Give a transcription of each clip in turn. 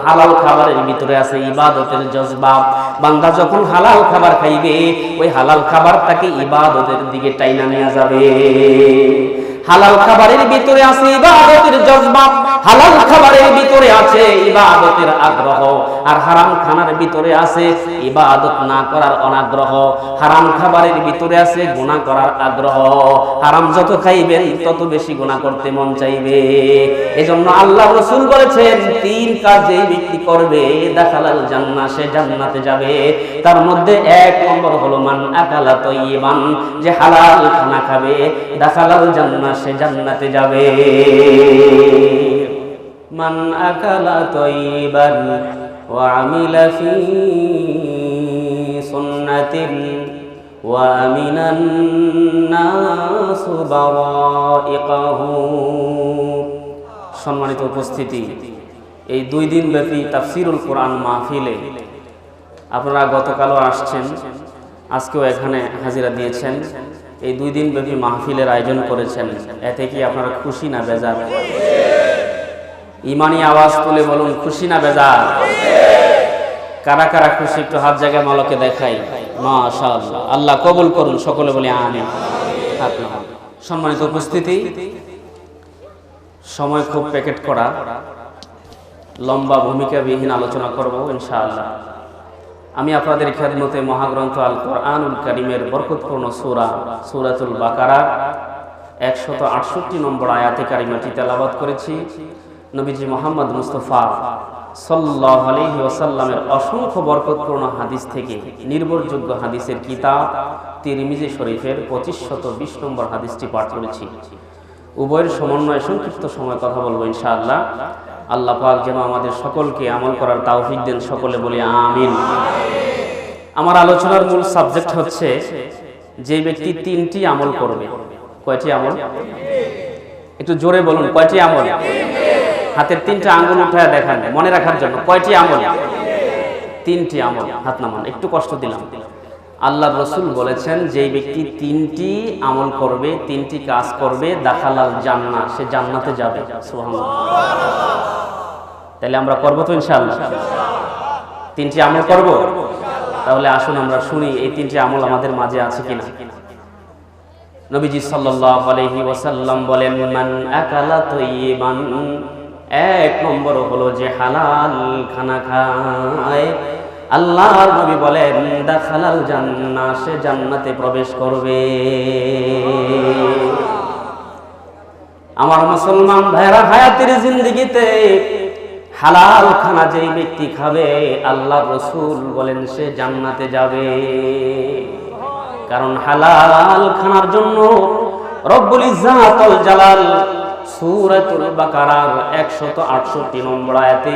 হালাল খাবারের ভিতরে আছে ইবাদতের জজবা। বান্দা যখন হালাল খাবার খাইবে, ওই হালাল খাবার তাকে ইবাদতের দিকে টাইনা নিয়ে যাবে। হালাল খাবারের ভিতরে আছে ইবাদতের জজবা, হালাল খাবারের ভিতরে আছে ইবাদতের আগ্রহ, আর হারাম খানার ভিতরে আছে ইবাদত না করার অনাগ্রহ। হারাম খাবারের ভিতরে আছে গুনাহ করার আগ্রহ। হারাম যত খাইবেন তত বেশি গুনাহ করতে মন চাইবে। এজন্য আল্লাহ রাসূল বলেছেন, তিন কাজ যে ব্যক্তি করবে দাখালাল জান্নাহ, সে জান্নাতে যাবে। তার মধ্যে এক নম্বর হলো মান আকালা তাইয়িবান, যে হালাল খানা খাবে দাখালাল জান্নাহ, সে জান্নাতে যাবে। মান আকালা তাইয়িবান ওয়া আমিলা ফি সুন্নাতিন ওয়া আমিনান নাস বারাইকাহু। সম্মানিত উপস্থিতি, এই 2 দিন ব্যাপী তাফসীরুল কোরআন মাহফিলে আপনারা গতকালও আসছেন, আজকেও এখানে হাজিরা দিয়েছেন। এই 2 দিন ব্যাপী মাহফিলের আয়োজন করেছেন, এতে কি আপনারা খুশি না বেজার? ইমানি আওয়াজ তুলে বলুন, খুশি না বেজার? কারা কারা খুশি একটু হাত জায়গায় মালকে দেখাই। মাশাআল্লাহ, আল্লাহ কবুল করুন, সকলে বলি আমিন। সম্মানিত উপস্থিতি, সময় খুব প্যাকেট করা, লম্বা ভূমিকাবিহীন আলোচনা করব ইনশাআল্লাহ। আমি আপনাদের খেদমতে মহাগ্রন্থ আল কোরআনুল কারীমের বরকতপূর্ণ সূরা সূরাতুল বাকারা 168 নম্বর আয়াতে কারিমাটি তেলাওয়াত করেছি। নবীজি মুহাম্মদ মুস্তাফা সাল্লাল্লাহু আলাইহি ওয়াসাল্লামের অসংখ্য বরকতপূর্ণ হাদিস থেকে নির্ভরযোগ্য হাদিসের কিতাব তিরমিজি শরীফের 2520 নম্বর হাদিসটি পাঠ করেছি। উভয়ের সমন্বয়ে সংক্ষিপ্ত সময় কথা বলবো ইনশাআল্লাহ। আল্লাহ পাক যেন আমাদের সকলকে আমল করার তৌফিক দেন, সকলে বলি আমিন। আমার আলোচনার মূল সাবজেক্ট হচ্ছে, যে ব্যক্তি 3টি আমল করবে। কয়টি আমল? একটু জোরে বলুন, কয়টি আমল? হাতের 3টা আঙ্গুল উঠায় দেখান মনে রাখার জন্য। কয়টি আমল? 3টি আমল। হাত নামান, একটু কষ্ট দিলাম। আল্লাহ রাসূল বলেছেন, যে ব্যক্তি 3টি আমল করবে, 3টি কাজ করবে, দাখালাল জান্নাহ, সে জান্নাতে যাবে। সুবহানাল্লাহ। তাহলে আমরা করব তো ইনশাআল্লাহ? 3টি আমল করব? তাহলে আসুন আমরা শুনি এই 3টি আমল আমাদের মাঝে আছে কিনা। নবীজি সাল্লাল্লাহু আলাইহি ওয়াসাল্লাম বলেন, মান আকালা তাইয়িবান, 1 নম্বর হলো যে হালাল খানা খায়। আল্লাহর নবী বলেন, দাখালাল জান্নাহ, সে জান্নাতে প্রবেশ করবে। আমার মুসলমান ভাইরা, হায়াতের জিন্দেগিতে হালাল খানা যেই ব্যক্তি খাবে, আল্লাহর রাসূল বলেন সে জান্নাতে যাবে। কারণ হালাল খানার জন্য রব্বুল ইজ্জাত ওয়াল জালাল সূরাতুল বাকারার 168 নম্বর আয়াতে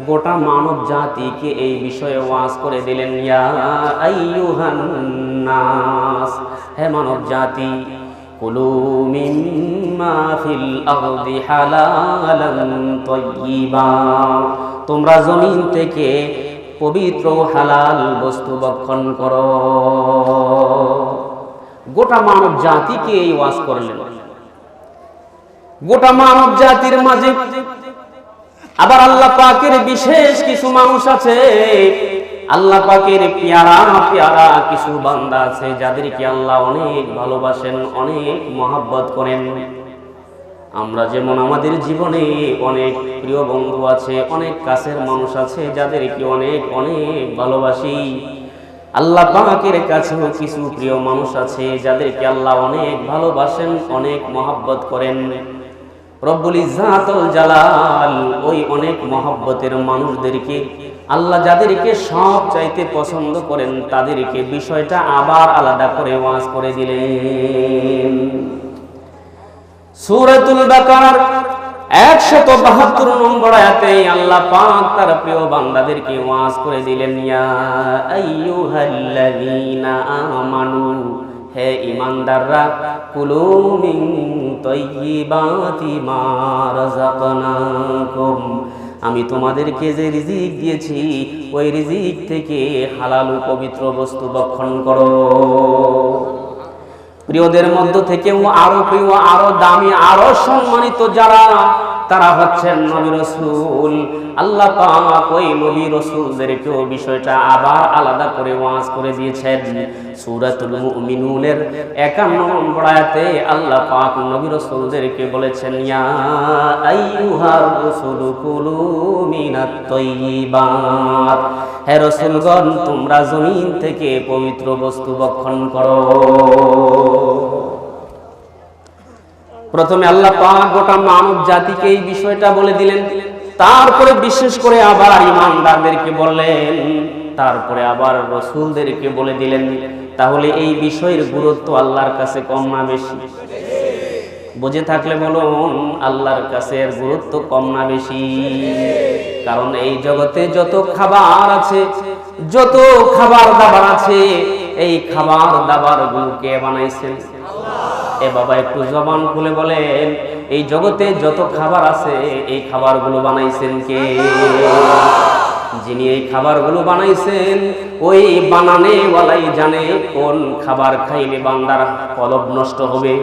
গোটা মানব জাতিকে এই বিষয়ে ওয়াজ করে দিলেন, ইয়া আইয়ুহান নাস, হে মানব জাতি, কুলু মিম্মা ফিল আরদি হালালান তাইয়্যিবা, তোমরা জমিন থেকে পবিত্র হালাল বস্তু ভক্ষণ করো। গোটা মানব জাতিকে এই ওয়াজ করলেন। গোটা মানব জাতির মাঝে আবার আল্লাহ পাকের বিশেষ কিছু মানুষ আছে, আল্লাহ পাকের পেয়ারা পেয়ারা কিছু বান্দা আছে, যাদেরকে আল্লাহ অনেক ভালোবাসেন, অনেক মহব্বত করেন। আমরা যেমন আমাদের জীবনে অনেক প্রিয় বন্ধু আছে, অনেক কাছের মানুষ আছে, যাদেরকে অনেক অনেক ভালোবাসি। আল্লাহ পাকের কাছেও কিছু প্রিয় মানুষ আছে, যাদেরকে আল্লাহ অনেক ভালোবাসেন, অনেক মহব্বত করেন। রব্বুল ইজ্জাত ওয়াল জালাল ওই অনেক মহব্বতের মানুষদেরকে আল্লাহ যাদেরকে সব চাইতে পছন্দ করেন, তাদেরকে বিষয়টা আবার আলাদা করে ওয়াজ করে দিলেন। সূরাতুল বাকারার 172 নম্বর আয়াতে আল্লাহ পাক তার প্রিয় বান্দাদেরকে ওয়াজ করে দিলেন, ইয়া আইয়ুহাল্লাযীনা আমানু, হে ঈমানদাররা, কুলু মিন তাইয়্যিবাতি মা রাযাকনাকুম, আমি তোমাদেরকে যে রিজিক দিয়েছি ওই রিজিক থেকে হালাল ও পবিত্র বস্তু ভক্ষণ করো। প্রিয়দের মধ্য থেকেও আরো প্রিয়, আরো দামি, আরো সম্মানিত যারা তারা হচ্ছেন নবী রাসূল। আল্লাহ পাক ওই নবী রাসূলদেরকেও বিষয়টা আবার আলাদা করে ওয়াজ করে দিয়েছেন। সূরাতুল মুমিনুনের 51 নম্বর আয়াতে আল্লাহ পাক নবী রাসূলদেরকে বলেছেন, ইয়া আইয়ুহার রাসূলু কুলু মিনাত তাইয়্যিবাত, হে রাসূলগণ তোমরা জমিন থেকে পবিত্র বস্তু ভক্ষণ করো। প্রথমে আল্লাহ পাক গোটা মানব জাতিকে এই বিষয়টা বলে দিলেন, তারপরে বিশেষ করে আবার ঈমানদারদেরকে বললেন, তারপরে আবার রাসূলদেরকে বলে দিলেন। তাহলে এই বিষয়ের গুরুত্ব আল্লাহর কাছে কম না বেশি? বুঝে থাকলে বলুন, আল্লাহর কাছে এর গুরুত্ব কম না বেশি? কারণ এই জগতে যত খাবার আছে, যত খাবার দাবার আছে, এই খাবার দাবার গুলোকে বানাইছেন এ বাবা একটু জবান খুলে বলেন, এই জগতে যত খাবার আছে এই খাবারগুলো বানাইছেন কে? যিনি এই খাবারগুলো বানাইছেন ওই বানানেওয়ালাই জানে কোন খাবার খাইলে বান্দার কলব নষ্ট হবে,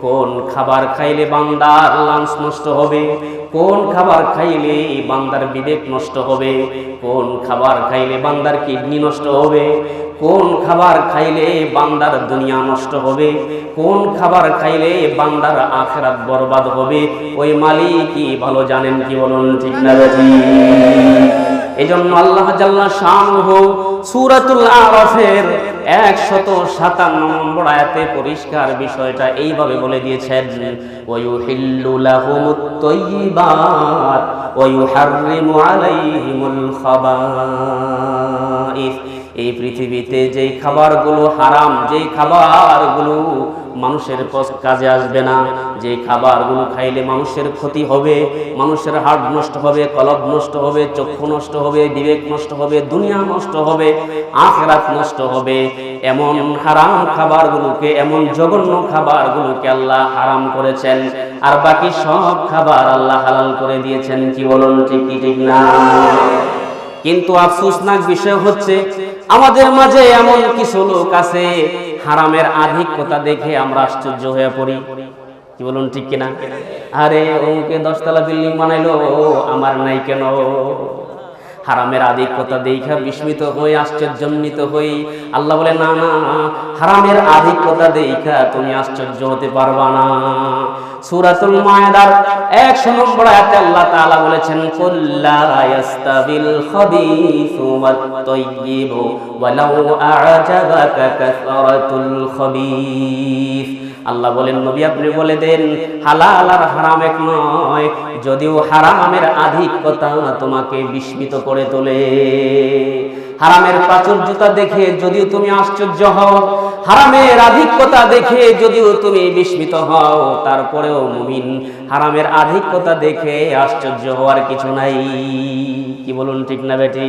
কোন খাবার খাইলে বান্দার লাঞ্চ নষ্ট হবে, কোন খাবার খাইলে বান্দার বিবেক নষ্ট হবে, কোন খাবার খাইলে বান্দার কিডনি নষ্ট হবে, কোন খাবার খাইলে বান্দার দুনিয়া নষ্ট হবে, কোন খাবার খাইলে বান্দার আখিরাত বরবাদ হবে, ওই মালিকই ভালো জানেন। কি বলুন ঠিক না বেঠিক? এজন্য আল্লাহ জাল্লা শানুহু সূরাতুল আরাফের 157 নম্বর আয়াতে পরিষ্কার বিষয়টা এইভাবে বলে দিয়েছেন, ওয়া ইউহিল্লু লাহুমুত তাইয়্যিবাত ওয়া ইউহাররিমু আলাইহিমুল খাবাইস। এই পৃথিবীতে যেই খাবারগুলো হারাম, যেই খাবারগুলো মানুষের কাজে আসবে না, যে খাবারগুলো খাইলে মানুষের ক্ষতি হবে, মানুষের হাড় নষ্ট হবে, কলব নষ্ট হবে, চক্ষু নষ্ট হবে, বিবেক নষ্ট হবে, দুনিয়া নষ্ট হবে, আখিরাত নষ্ট হবে, এমন হারাম খাবারগুলোকে, এমন জঘন্য খাবারগুলোকে আল্লাহ হারাম করেছেন, আর বাকি সব খাবার আল্লাহ হালাল করে দিয়েছেন। কি বলুন ঠিক কি ঠিক না? কিন্তু আফসোসনাক বিষয় হচ্ছে আমাদের মাঝে এমন কিছু লোক আছে, হারামের আধিক্যতা দেখে আমরা আশ্চর্য হয়ে পড়ি। কি বলুন ঠিক কিনা? আরে ওকে 10 তলা বিল্ডিং বানাইলো, আমার নাই কেন? হারামের আধিক্যতা দেখা বিস্মিত হই, আশ্চর্যান্বিত হই। আল্লাহ বলে, না না, হারামের আধিক্যতা দেখা তুমি আশ্চর্য হতে পারবা না। সূরাতুল মায়েদার 100 নম্বর আয়াতে আল্লাহ তাআলা বলেছেন, কুল্লা ইয়াস্তাবিল খাবিসু ওয়াত তাইয়্যিবু ওয়ালাউ আ'জাবাকা কাসরাতুল খাবিস। আল্লাহ বলেন, নবী আপনি বলে দেন, হালাল আর হারাম এক নয়, যদিও হারামের আধিক্যতা তোমাকে বিস্মিত করে তোলে। হারামের প্রাচুর্যতা দেখে যদিও তুমি আশ্চর্য হও, হারামের আধিক্যতা দেখে যদিও তুমি বিস্মিত হও, তারপরেও মুমিন হারামের আধিক্যতা দেখে আশ্চর্য হওয়ার কিছু নাই। কি বলুন ঠিক না বেটি?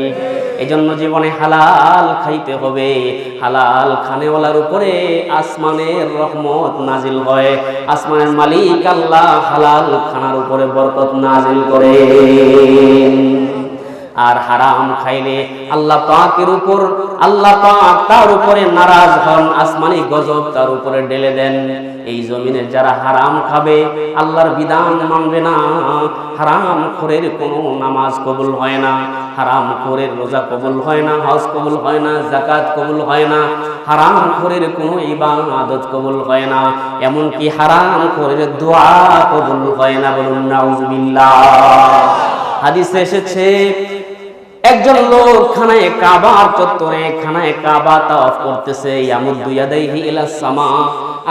এজন্য জীবনে হালাল খাইতে হবে। হালাল খানেওয়ালার উপরে আসমানের রহমত নাজিল হয়। আসমানের মালিক আল্লাহ হালাল খানার উপরে বরকত নাজিল করে। আর হারাম খাইলে আল্লাহ পাকের উপর, আল্লাহ পাক তার উপরে নারাজ হন, আসমানি গজব তার উপরে ঢেলে দেন। এই জমিনে যারা হারাম খাবে, আল্লাহর বিধান মানবে না, হারাম খোরের কোনো নামাজ কবুল হয় না, হারাম খোরের রোজা কবুল হয় না, হজ কবুল হয় না, যাকাত কবুল হয় না, হারাম খোরের কোনো ইবাদত কবুল হয় না, এমনকি হারাম খোরের দোয়া কবুল হয় না। বলুন নাউজুবিল্লাহ। হাদিসে এসেছে, একজন লোক খানায়ে কাবার চত্বরে খানায়ে কাবা তাওয়াফ করতেছে, ইয়ামুদ্দু ইয়াদাইহি ইলাস সামা,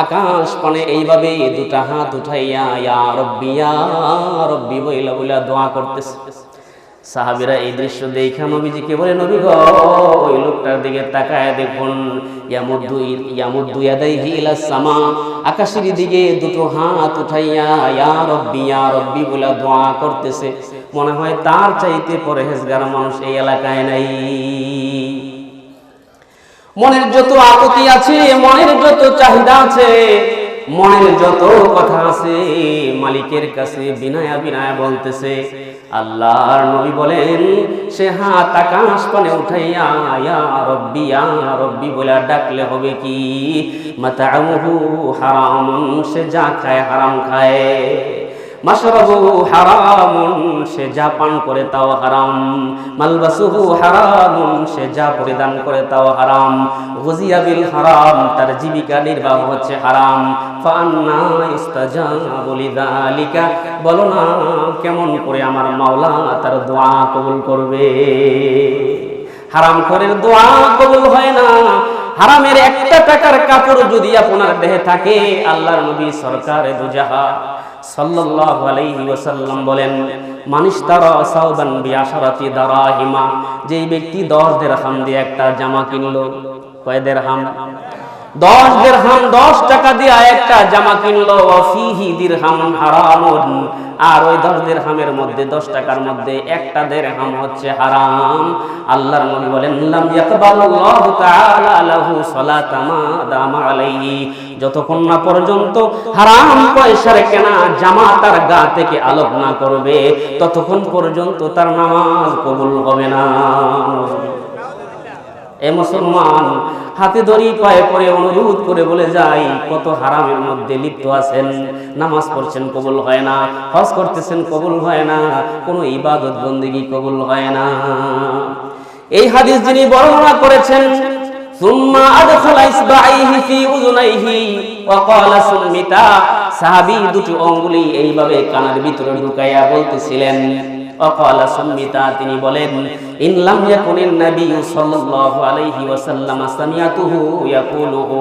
আকাশ পানে এইভাবে দুটা হাত উঠাইয়া ইয়া রাব্বি বইলা বইলা দোয়া করতেছে। সাহাবীরা এই দৃশ্য দেখে নবীজিকে বলে, নবী গো, ওই লোকটার দিকে তাকায় দেখুন, ইয়ামুদ্দু ইয়াদাইহি ইলাস সামা, আকাশের দিকে দুটো হাত উঠাইয়া ইয়া রাব্বি বলে দোয়া করতেছে। মনে হয় তার চাইতে পরহেজগার মানুষ এই এলাকায় নাই। মনের যত আপত্তি আছে, মনের যত চাহিদা আছে, মনের যত কথা আছে, মালিকের কাছে বিনায়া বিনায়া বলতেছে। আল্লাহর নবী বলেন, সে হাত আকাশ পানে উঠাইয়া ইয়া রাব্বি বলে ডাকলে হবে কি? মাতা'মুহু হারাম, সে যা খায় হারাম খায়, মাশরাবুহু হারামুন, সে যা পান করে তাও হারাম। মালবাসুহু হারামুন, সে যা পরিধান করে তাও হারাম। গুযিয়া বিল হারাম, তার জীবিকা নির্বাহ হচ্ছে হারাম। ফাআন্না ইস্তাজাবু লিযালিকা, বলো না কেমন করে আমার মাওলা তার দোয়া কবুল করবে? হারাম করে দোয়া কবুল হয় না। হারামের একটা টাকার কাপড় যদি আপনার দেহে থাকে, আল্লাহর নবী সরকারে দুজাহান সাল্লাল্লাহু আলাইহি ওয়াসাল্লাম বলেন, মানিশতারা সাওবান বিআশারাতি দারাহিমা, যেই ব্যক্তি 10 দিরহাম দিয়ে একটা জামা কিনলো, কয় দিরহাম? 10 দিরহাম, 10 টাকা দিয়ে একটা জামা কিনলো। ফিহি দিরহাম হারামুন, আর ওই 10 দিরহামের মধ্যে 10 টাকার মধ্যে একটা দিরহাম হচ্ছে হারাম। আল্লাহর নবী বলেন, লাম ইয়াকবালুল্লাহু তাআলা লাহু সালাতামা দামা আলাইহি, যতক্ষণ না পর্যন্ত হারাম পয়সার কেনা জামা তার গা থেকে আলোক না করবে, ততক্ষণ পর্যন্ত তার নামাজ কবুল হবে না। এ মুসলমান, হাতে ধরি পায়ে পড়ে অনুরোধ করে বলে যাই, কত হারামের মধ্যে লিপ্ত আছেন। নামাজ পড়ছেন কবুল হয় না, হজ করতেছেন কবুল হয় না, কোনো ইবাদত বন্দেগী কবুল হয় না। এই হাদিস যিনি বর্ণনা করেছেন, সুম্মা আদখালা ইসবাইহি ফি উযুনাইহি ওয়া ক্বালা সুম্মিতা, সাহাবী দুটি আঙ্গুলি এইভাবে কানের ভিতরে ঢুকাইয়া বলতেছিলেন, ওয়াকালা সুম্মিতা, তিনি বলেন, ইন লাম ইয়াকুনিন নবী সাল্লাল্লাহু আলাইহি ওয়াসাল্লাম সামিআতুহু ইয়াকুলুহু,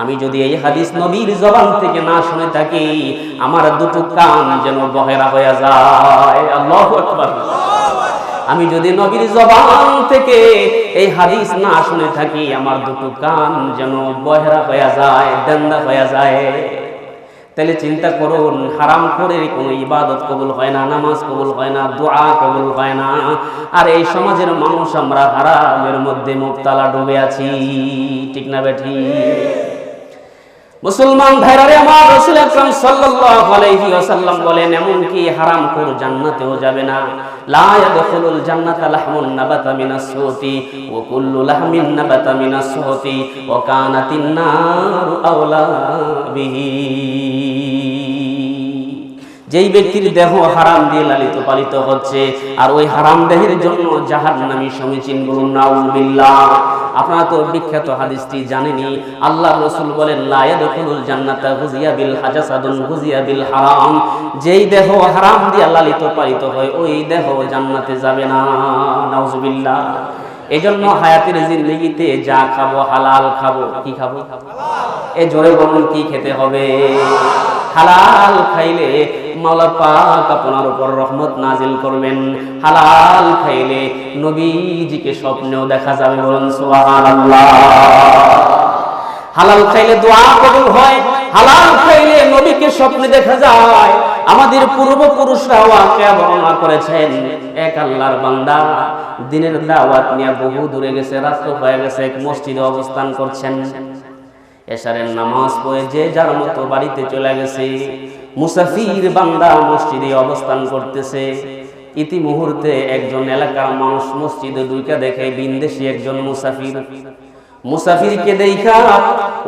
আমি যদি এই হাদিস নবীর জবান থেকে না শুনে থাকি, আমার দুটো কান যেন বহেরা হয়ে যায়। আল্লাহু আকবার। আমি যদি নবীর জবান থেকে এই হাদিস না শুনে থাকি, আমার দুটো কান যেন বহেরা হয়ে যায়, দেন্দা হয়ে যায়। তাহলে চিন্তা করুন, হারাম করে কোনো ইবাদত কবুল হয় না, নামাজ কবুল হয় না, দোয়া কবুল হয় না। আর এই সমাজের মানুষ আমরা হারামের মধ্যে মুবতালা ডুবে আছি, ঠিক না বেঠি? মুসলমান ভাইরারে আমার, রাসূল আকরাম সাল্লাল্লাহু আলাইহি ওয়াসাল্লাম বলেন, এমনকি হারামখোর জান্নাতেও যাবে না। লা ইয়াদখুলুল জান্নাতা লাহমুন নাবাতা মিনাস সুহতি ওয়া কুল্লু লাহমিন নাবাতা মিনাস সুহতি ওয়া কানাতিন নারু আওলা বিহি। যেই ব্যক্তির দেহ হারাম দিয়ে লালিত পালিত হচ্ছে, আর ওই হারাম দেহের জন্য জাহান্নামী সমীচীন, বলুন নাউযুবিল্লাহ। আপনারা তো বিখ্যাত হাদিসটি জানেনই, আল্লাহ রাসূল বলেন, লা ইয়াদখুলুল জান্নাতা গুযিয়া বিল হাজাসাদুন গুযিয়া বিল হারাম, যেই দেহ হারাম দিয়ে লালিত পালিত হয়, ওই দেহ জান্নাতে যাবে না। নাউযুবিল্লাহ। এজন্য হায়াতের জিন্দেগিতে যা খাবো হালাল খাবো। কি খাবো? এ জোরে বলুন, কি খেতে হবে? হালাল খাইলে মাওলা পাক আপনার উপর রহমত নাজিল করবেন। হালাল খাইলে নবীজিকে স্বপ্নেও দেখা যাবে, বলুন সুবহানাল্লাহ। হালাল খাইলে দোয়া কবুল হয়, হালাল খাইলে নবীকে স্বপ্নে দেখা যায়। আমাদের পূর্বপুরুষরা ওয়াকিয়া বর্ণনা করেছেন, এক আল্লাহর বান্দা দিনের দাওয়াত নিয়ে বহু দূরে গেছে, রাত হয়ে গেছে, এক মসজিদে অবস্থান করছেন। এশারের নামাজ পড়ে যে যার মতো বাড়িতে চলে গেছে। মুসাফির বান্দা মসজিদে অবস্থান করতেছে। ইতি মুহূর্তে একজন এলাকার মানুষ মসজিদে ঢুকে দেখে বিন্দেশী একজন মুসাফির। মুসাফিরকে দেখা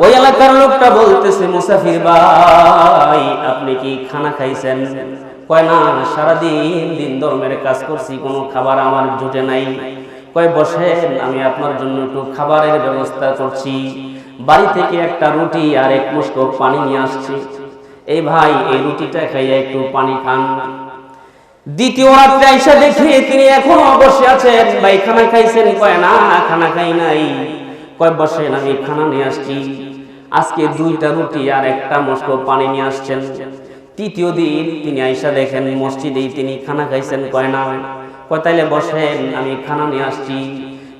ওই এলাকার লোকটা বলতেছে, মুসাফির ভাই, আপনি কি খানা খাইছেন? কয় না, সারাদিন দিন ধর্মের কাজ করছি, কোনো খাবার আমার জুটে নাই। কয় বসেন, আমি আপনার জন্য একটু খাবারের ব্যবস্থা করছি। বাড়ি থেকে একটা রুটি আর এক মুষ্টি পানি নিয়ে আসছি। এই ভাই, এই রুটিটা খাইয়া একটু পানি খান। দ্বিতীয় রাত্রে আইসা দেখে তিনি এখনো বসে আছেন। ভাই, খানা খাইছেন? কয় না, খানা খাই নাই। কয় বসেন, আমি খানা নিয়ে আসছি। আজকে 2টা রুটি আর একটা মুষ্টি পানি নিয়ে আসছেন। তৃতীয় দিন তিনি আইসা দেখেন মসজিদেই তিনি খানা খাইছেন। কয় না। কয় তাইলে বসেন, আমি খানা নিয়ে আসছি।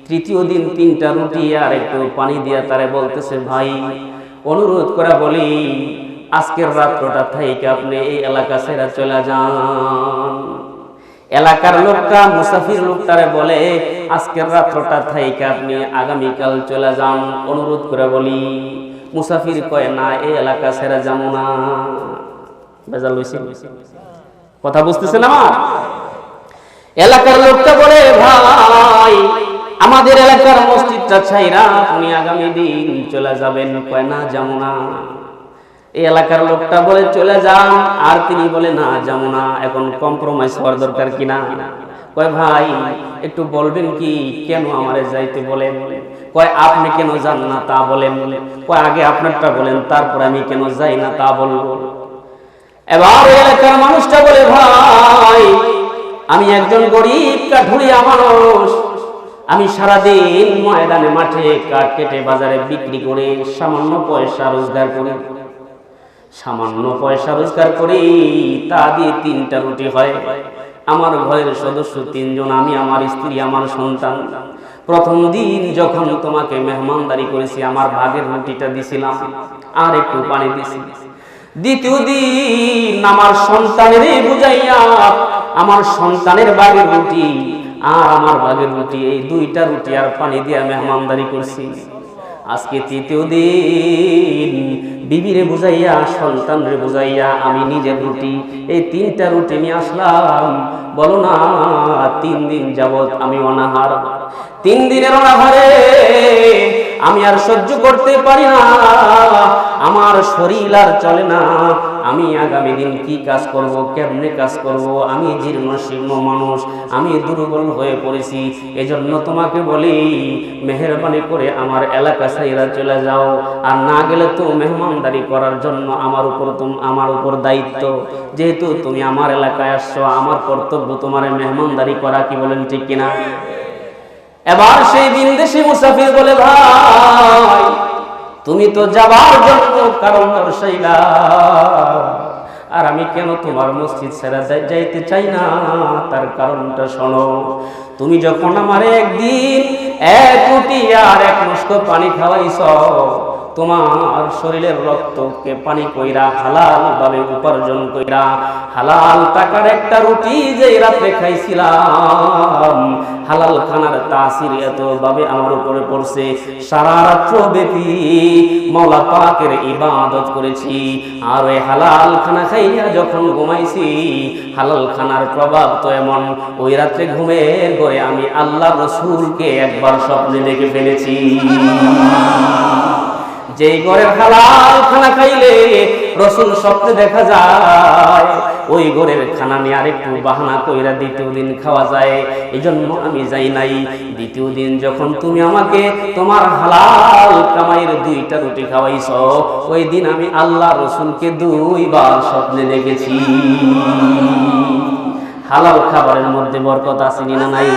তৃতীয় দিন 3টা রুটি আর একটু পানি দিয়া তারে বলতেছে, ভাই, অনুরোধ করে বলি, আজকের রাত্রটা থেকে আপনি এই এলাকা ছেড়ে চলে যান। এলাকার লোকটা মুসাফির লোকটারে বলে, আজকের রাত্রটা থেকে আপনি আগামীকাল চলে যান, অনুরোধ করে বলি। মুসাফির কয় না, এই এলাকা ছেড়ে যাবো না। বেজাল হইছে? কথা বুঝতেছেন আমার? এলাকার লোকটা বলে, ভাই, আমাদের এলাকার মসজিদটা ছাইরা আপনি আগামী দিন চলে যাবেন। কয় না, যাবো না। এই এলাকার লোকটা বলে চলে যান, আর তিনি বলে না যাবো না, এখন কম্প্রোমাইজ হওয়ার দরকার কিনা। কয় ভাই একটু বলবেন কি কেন আমারে যাইতে বলেন? কয় আপনি কেন যান না তা বলেন। কয় আগে আপনারটা বলেন, তারপর আমি কেন যাই না তা বলবো। এবার এলাকার মানুষটা বলে ভাই আমি একজন গরিব কাঠুরিয়া মানুষ, আমি সারাদিন ময়দানে মাঠে কাঠ কেটে বাজারে বিক্রি করে সামান্য পয়সা রোজগার করি, সামান্য পয়সা রোজগার করি, তা দিয়ে 3টা রুটি হয়। আমার ঘরের সদস্য 3 জন, আমি, আমার স্ত্রী, আমার সন্তান। প্রথম দিন যখন তোমাকে মেহমানদারি করেছি আমার ভাগের রুটিটা দিছিলাম আর একটু পানি দিছি। দ্বিতীয় দিন আমার সন্তানের বুঝাইয়া আমার সন্তানের ভাগের রুটি আর আমার ভাগের রুটি, এই 2টা রুটি আর পানি দিয়া মেহমানদারি করছি। আজকে 3য় দিন বিবিরে বুঝাইয়া সন্তানরে বুঝাইয়া আমি নিজের রুটি, এই 3টা রুটি নিয়ে আসলাম। বলো না 3 দিন যাবত আমি অনাহার। 3 দিনের অনাহারে আমি আর সহ্য করতে পারি না, আমার শরীর আর চলে না। আমি আগামী দিন কি কাজ করব, কেমনে কাজ করব? আমি জীর্ণ শীর্ণ মানুষ, আমি দুর্বল হয়ে পড়েছি। এজন্য তোমাকে বলি মেহেরবানি করে আমার এলাকা ছাইরা চলে যাও, আর না গেলে তো মেহমানদারি করার জন্য আমার উপর দায়িত্ব। যেহেতু তুমি আমার এলাকায় আসছো, আমার কর্তব্য তোমার মেহমানদারি করা, কি বলেন ঠিক কিনা? এবার সেই বিদেশি মুসাফির বলে ভাই তুমি তো যাবার জন্য কারণ দর্শাইলা, আর আমি কেন তোমার মসজিদ ছেড়ে যাইতে চাই না তার কারণটা শোনো। তুমি যখন আমার একদিন 1 রুটি আর 1 মুষ্ক পানি খাওয়াইছ, তোমার শরীরের রক্তকে পানি কইরা হালাল ভাবে উপার্জন কইরা হালাল টাকার একটা রুটি যে রাতে খাইছিলাম, হালাল খানার তাসির এত ভাবে আমার উপরে পড়ছে, সারা রাত্র ব্যাপী মাওলা পাকের ইবাদত করেছি। আর ওই হালাল খানা খাইয়া যখন ঘুমাইছি, হালাল খানার প্রভাব তো এমন, ওই রাত্রে ঘুমের ঘরে আমি আল্লাহ রসুলকে একবার স্বপ্নে দেখে ফেলেছি। যেই ঘরের হালাল খানা খাইলে রসুল স্বপ্নে দেখা যায়, ওই ঘরের খানা নিয়ে আরেকটু বাহানা কইরা 2য় দিন খাওয়া যায়। এই জন্য আমি যাই নাই। 2য় দিন যখন তুমি আমাকে তোমার হালাল কামাইয়ের 2টা রুটি খাওয়াইছ, ওই দিন আমি আল্লাহ রসুলকে 2 বার স্বপ্নে দেখেছি। হালাল খাবারের মধ্যে বরকত আছে না নাই?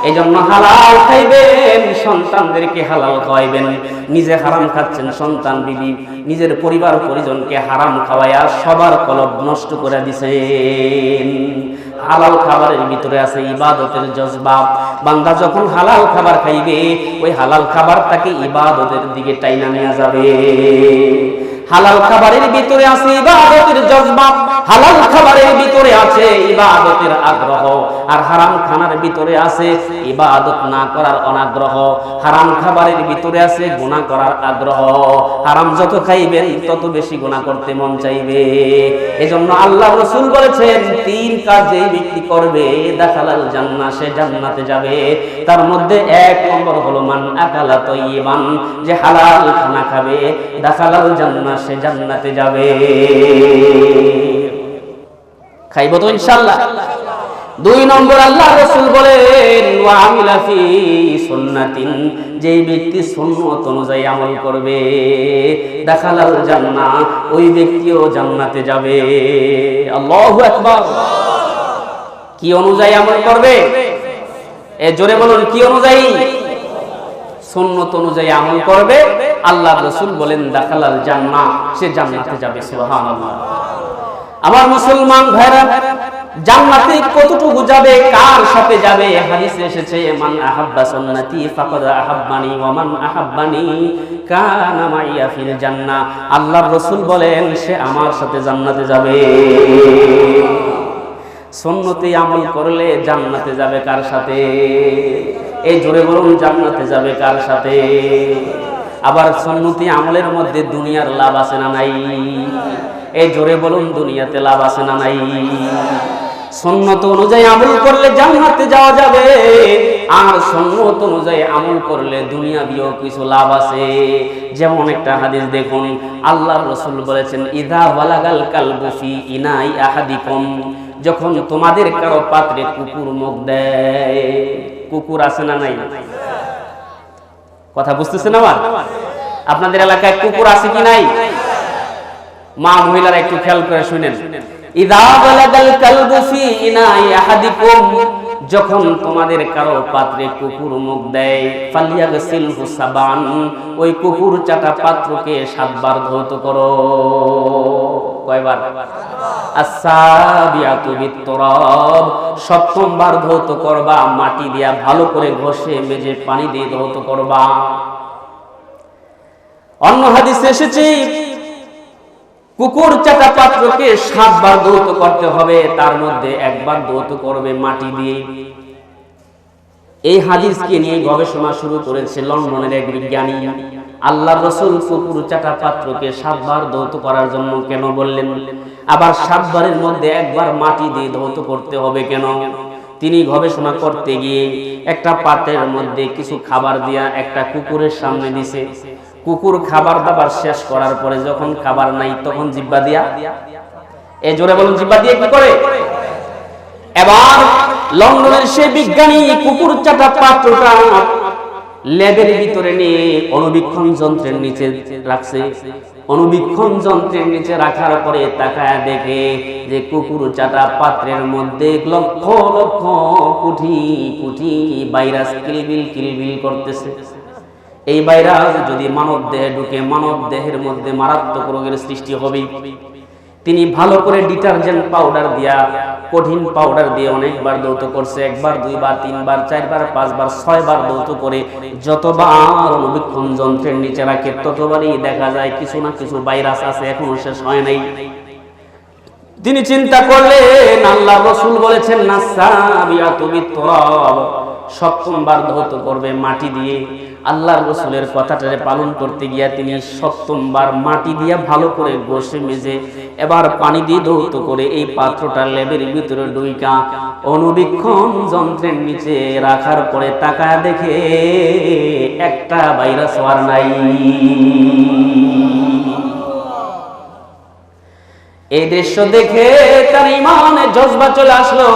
এই জন্য হালাল খাইবেন, সন্তানদেরকে হালাল খাওয়াইবেন। নিজে হারাম খাচ্ছেন, সন্তান বিবি নিজের পরিবার পরিজনকে হারাম খাওয়াইয়া সবার কলব নষ্ট করে দিছেন। হালাল খাবারের ভিতরে আছে ইবাদতের জজবা। বান্দা যখন হালাল খাবার খাইবে, ওই হালাল খাবার তাকে ইবাদতের দিকে টাইনা নিয়ে যাবে। হালাল খাবারের ভিতরে আছে ইবাদতের জজবা, হালাল খাবারের ভিতরে আছে ইবাদতের আগ্রহ, আর হারাম খানার ভিতরে আছে ইবাদত না করার অনাগ্রহ। হারাম খাবারের ভিতরে আছে গুনাহ করার আগ্রহ। হারাম যত খাইবেন তত বেশি গুনাহ করতে মন চাইবে। এজন্য আল্লাহ রাসূল বলেছেন 3 কাজ যেই ব্যক্তি করবে দাখালাল জান্নাহ, সে জান্নাতে যাবে। তার মধ্যে 1 নম্বর হলো মান আকালা তাইয়িবান, যে হালাল খানা খাবে দাখালাল জান্নাহ, সে জান্নাতে যাবে। খাইব তো ইনশাআল্লাহ। 2 নম্বর আল্লাহ রাসূল বলেন ওয়া আমিলা ফি সুন্নাতিন, যে ব্যক্তি সুন্নাত অনুযায়ী আমল করবে দাখালাল জান্নাহ, ওই ব্যক্তিও জান্নাতে যাবে। আল্লাহু আকবার। কি অনুযায়ী আমল করবে? জোরে বলুন, কি অনুযায়ী? সুন্নাত অনুযায়ী আমল করবে, আল্লাহ রাসূল বলেন দাখালাল জান্নাহ, সে জান্নাতে যাবে। সুবহানাল্লাহ। আমার মুসলমান ভাইরা, জান্নাতে কতটুকু যাবে, কার সাথে যাবে? হাদিসে এসেছে মান আহাব্বা সুন্নতি ফাকাদ আহাব্বানি ওয়া মান আহাব্বানি কানা মাইয়া ফিল জান্নাহ। আল্লাহর রাসূল বলেন সে আমার সাথে জান্নাতে যাবে। সুন্নতি আমল করলে জান্নাতে যাবে কার সাথে? এই জোরে বলুন, জান্নাতে যাবে কার সাথে? আবার সুন্নতি আমলের মধ্যে দুনিয়ার লাভ আছে না নাই? এই জোরে বলুন, দুনিয়াতে লাভ আছে না নাই? সুন্নত অনুযায়ী আমল করলে জান্নাতে যাওয়া যাবে, আর সুন্নাত অনুযায়ী আমল করলে দুনিয়াবিও কিছু লাভ আছে। যেমন একটা হাদিস দেখুন, আল্লাহর রাসূল বলেছেন, ইযা বালাগাল কালবু ফি ইনাই আহাদিকুম, যখন তোমাদের কারো পাত্রে কুকুর মুখ দেয়। কুকুর আছে না নাই? কথা বুঝতেছেন আমার? আপনাদের এলাকায় কুকুর আছে কি নাই? মা মহিলারা একটু খেয়াল করে শুনেন। ইযা বালাগাল কালবু ফি ইনাই আহাদিকুম, যখন তোমাদের কারো পাত্রে কুকুর মুখ দেয়, ফালিয়াগসিলহু সাবান, ওই কুকুর চাটা পাত্রকে 7 বার ধৌত করো। কয়বার? আস-সাবিআতু বিত-তুরাব, 7ম বার ধৌত করবা মাটি দিয়া ভালো করে ঘষে মেজে পানি দিয়ে ধৌত করবা। অন্য হাদিসে এসেছে কুকুর চাটা পাত্রকে 7 বার ধৌত করতে হবে, তার মধ্যে 1 বার ধৌত করবে মাটি দিয়ে। এই হাদিসকে নিয়ে গবেষণা শুরু করেছে লন্ডনের এক বিজ্ঞানী। আল্লাহর রাসূল কুকুর চাটা পাত্রকে 7 বার ধৌত করার জন্য কেন বললেন, আবার 7 বারের মধ্যে 1 বার মাটি দিয়ে ধৌত করতে হবে কেন? তিনি গবেষণা করতে গিয়ে একটা পাত্রের মধ্যে কিছু খাবার দিয়া একটা কুকুরের সামনে দিছে। কুকুর খাবার দাবার শেষ করার পরে যখন খাবার নাই তখন জিহ্বা দিয়া, এই জোরে বলুন, জিহ্বা দিয়ে কি করে? এবার লন্ডনের সেই বিজ্ঞানী কুকুর চাটা পাত্রটা ল্যাবের ভিতরে নিয়ে অণুবীক্ষণ যন্ত্রের নিচে রাখছে। অণুবীক্ষণ যন্ত্রের নিচে রাখার পরে তাকায় দেখে যে কুকুর চাটা পাত্রের মধ্যে লক্ষ লক্ষ কোটি কোটি ভাইরাস কিলবিল কিলবিল করতেছে। এই ভাইরাস যদি মানব দেহে ঢুকে মানব দেহের মধ্যে মারাত্মক রোগের সৃষ্টি হবে। তিনি ভালো করে ডিটারজেন্ট পাউডার দিয়া, কঠিন পাউডার দিয়ে অনেকবার ধৌত করছে, 1 বার 2 বার 3 বার 4 বার 5 বার 6 বার ধৌত করে যতবার অণুবীক্ষণ যন্ত্রের নিচে রাখে ততবারই দেখা যায় কিছু না কিছু ভাইরাস আছে, এখনো শেষ হয় নাই। তিনি চিন্তা করলেন, আল্লাহর রাসূল বলেছেন নাসাবিয়াতু বিত-তুরাব, 7ম বার ধৌত করবে মাটি দিয়ে। আল্লাহর রাসূলের কথাটারে পালন করতে গিয়া তিনি 7ম বার মাটি দিয়া ভালো করে ঘষে মেজে এবার পানি দিয়ে ধৌত করে এই পাত্রটা ল্যাবের ভিতরে ঢুইকা অণুবীক্ষণ যন্ত্রের নিচে রাখার পরে তাকায় দেখে একটা ভাইরাস আর নাই। এই দৃশ্য দেখে তার ঈমানে জজবা চলে আসলো।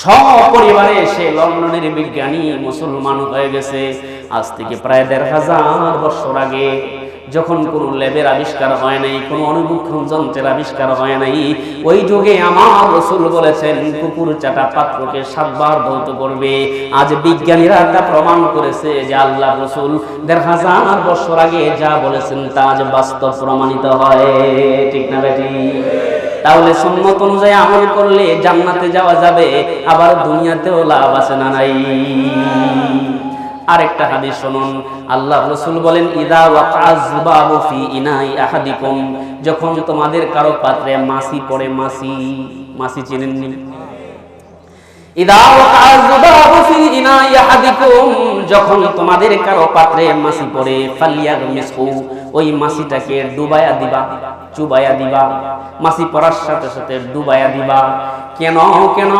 সপরিবারে সে লন্ডনের বিজ্ঞানী মুসলমান হয়ে গেছে। আজ থেকে প্রায় 1500 বছর আগে, যখন কোন ল্যাবের আবিষ্কার হয় নাই, কোন অণুবীক্ষণ যন্ত্রের আবিষ্কার হয় নাই, ওই যুগে আমার রাসূল বলেছেন কুকুর চাটা পাত্রকে 7 বার ধৌত করবে। আজ বিজ্ঞানীরা তা প্রমাণ করেছে যে আল্লাহর রাসূল 1500 বছর আগে যা বলেছেন তা আজ বাস্তব প্রমাণিত হয়। ঠিক না বেটি? তাহলে সুন্নাত অনুযায়ী আমল করলে জান্নাতে যাওয়া যাবে, আবার দুনিয়াতেও লাভ আছে না নাই? আরেকটা হাদিস শুনুন, আল্লাহর রাসূল বলেন ইযা ওয়াকাআ যুবাবু ফি ইনাই আহাদিকুম, যখন তোমাদের কারো পাত্রে মাছি পড়ে, মাছি চিনেন নি? ইযা ওয়াকাআ যুবাবু ফি ইনাই আহাদিকুম, যখন তোমাদের কারো পাত্রে মাছি পড়ে, ফালিয়াগমিসহু, ওই মাছিটাকে ডুবায়া দিবা, চুবায়া দিবা। মাছি পড়ার সাথে সাথে ডুবায়া দিবা। কেন কেন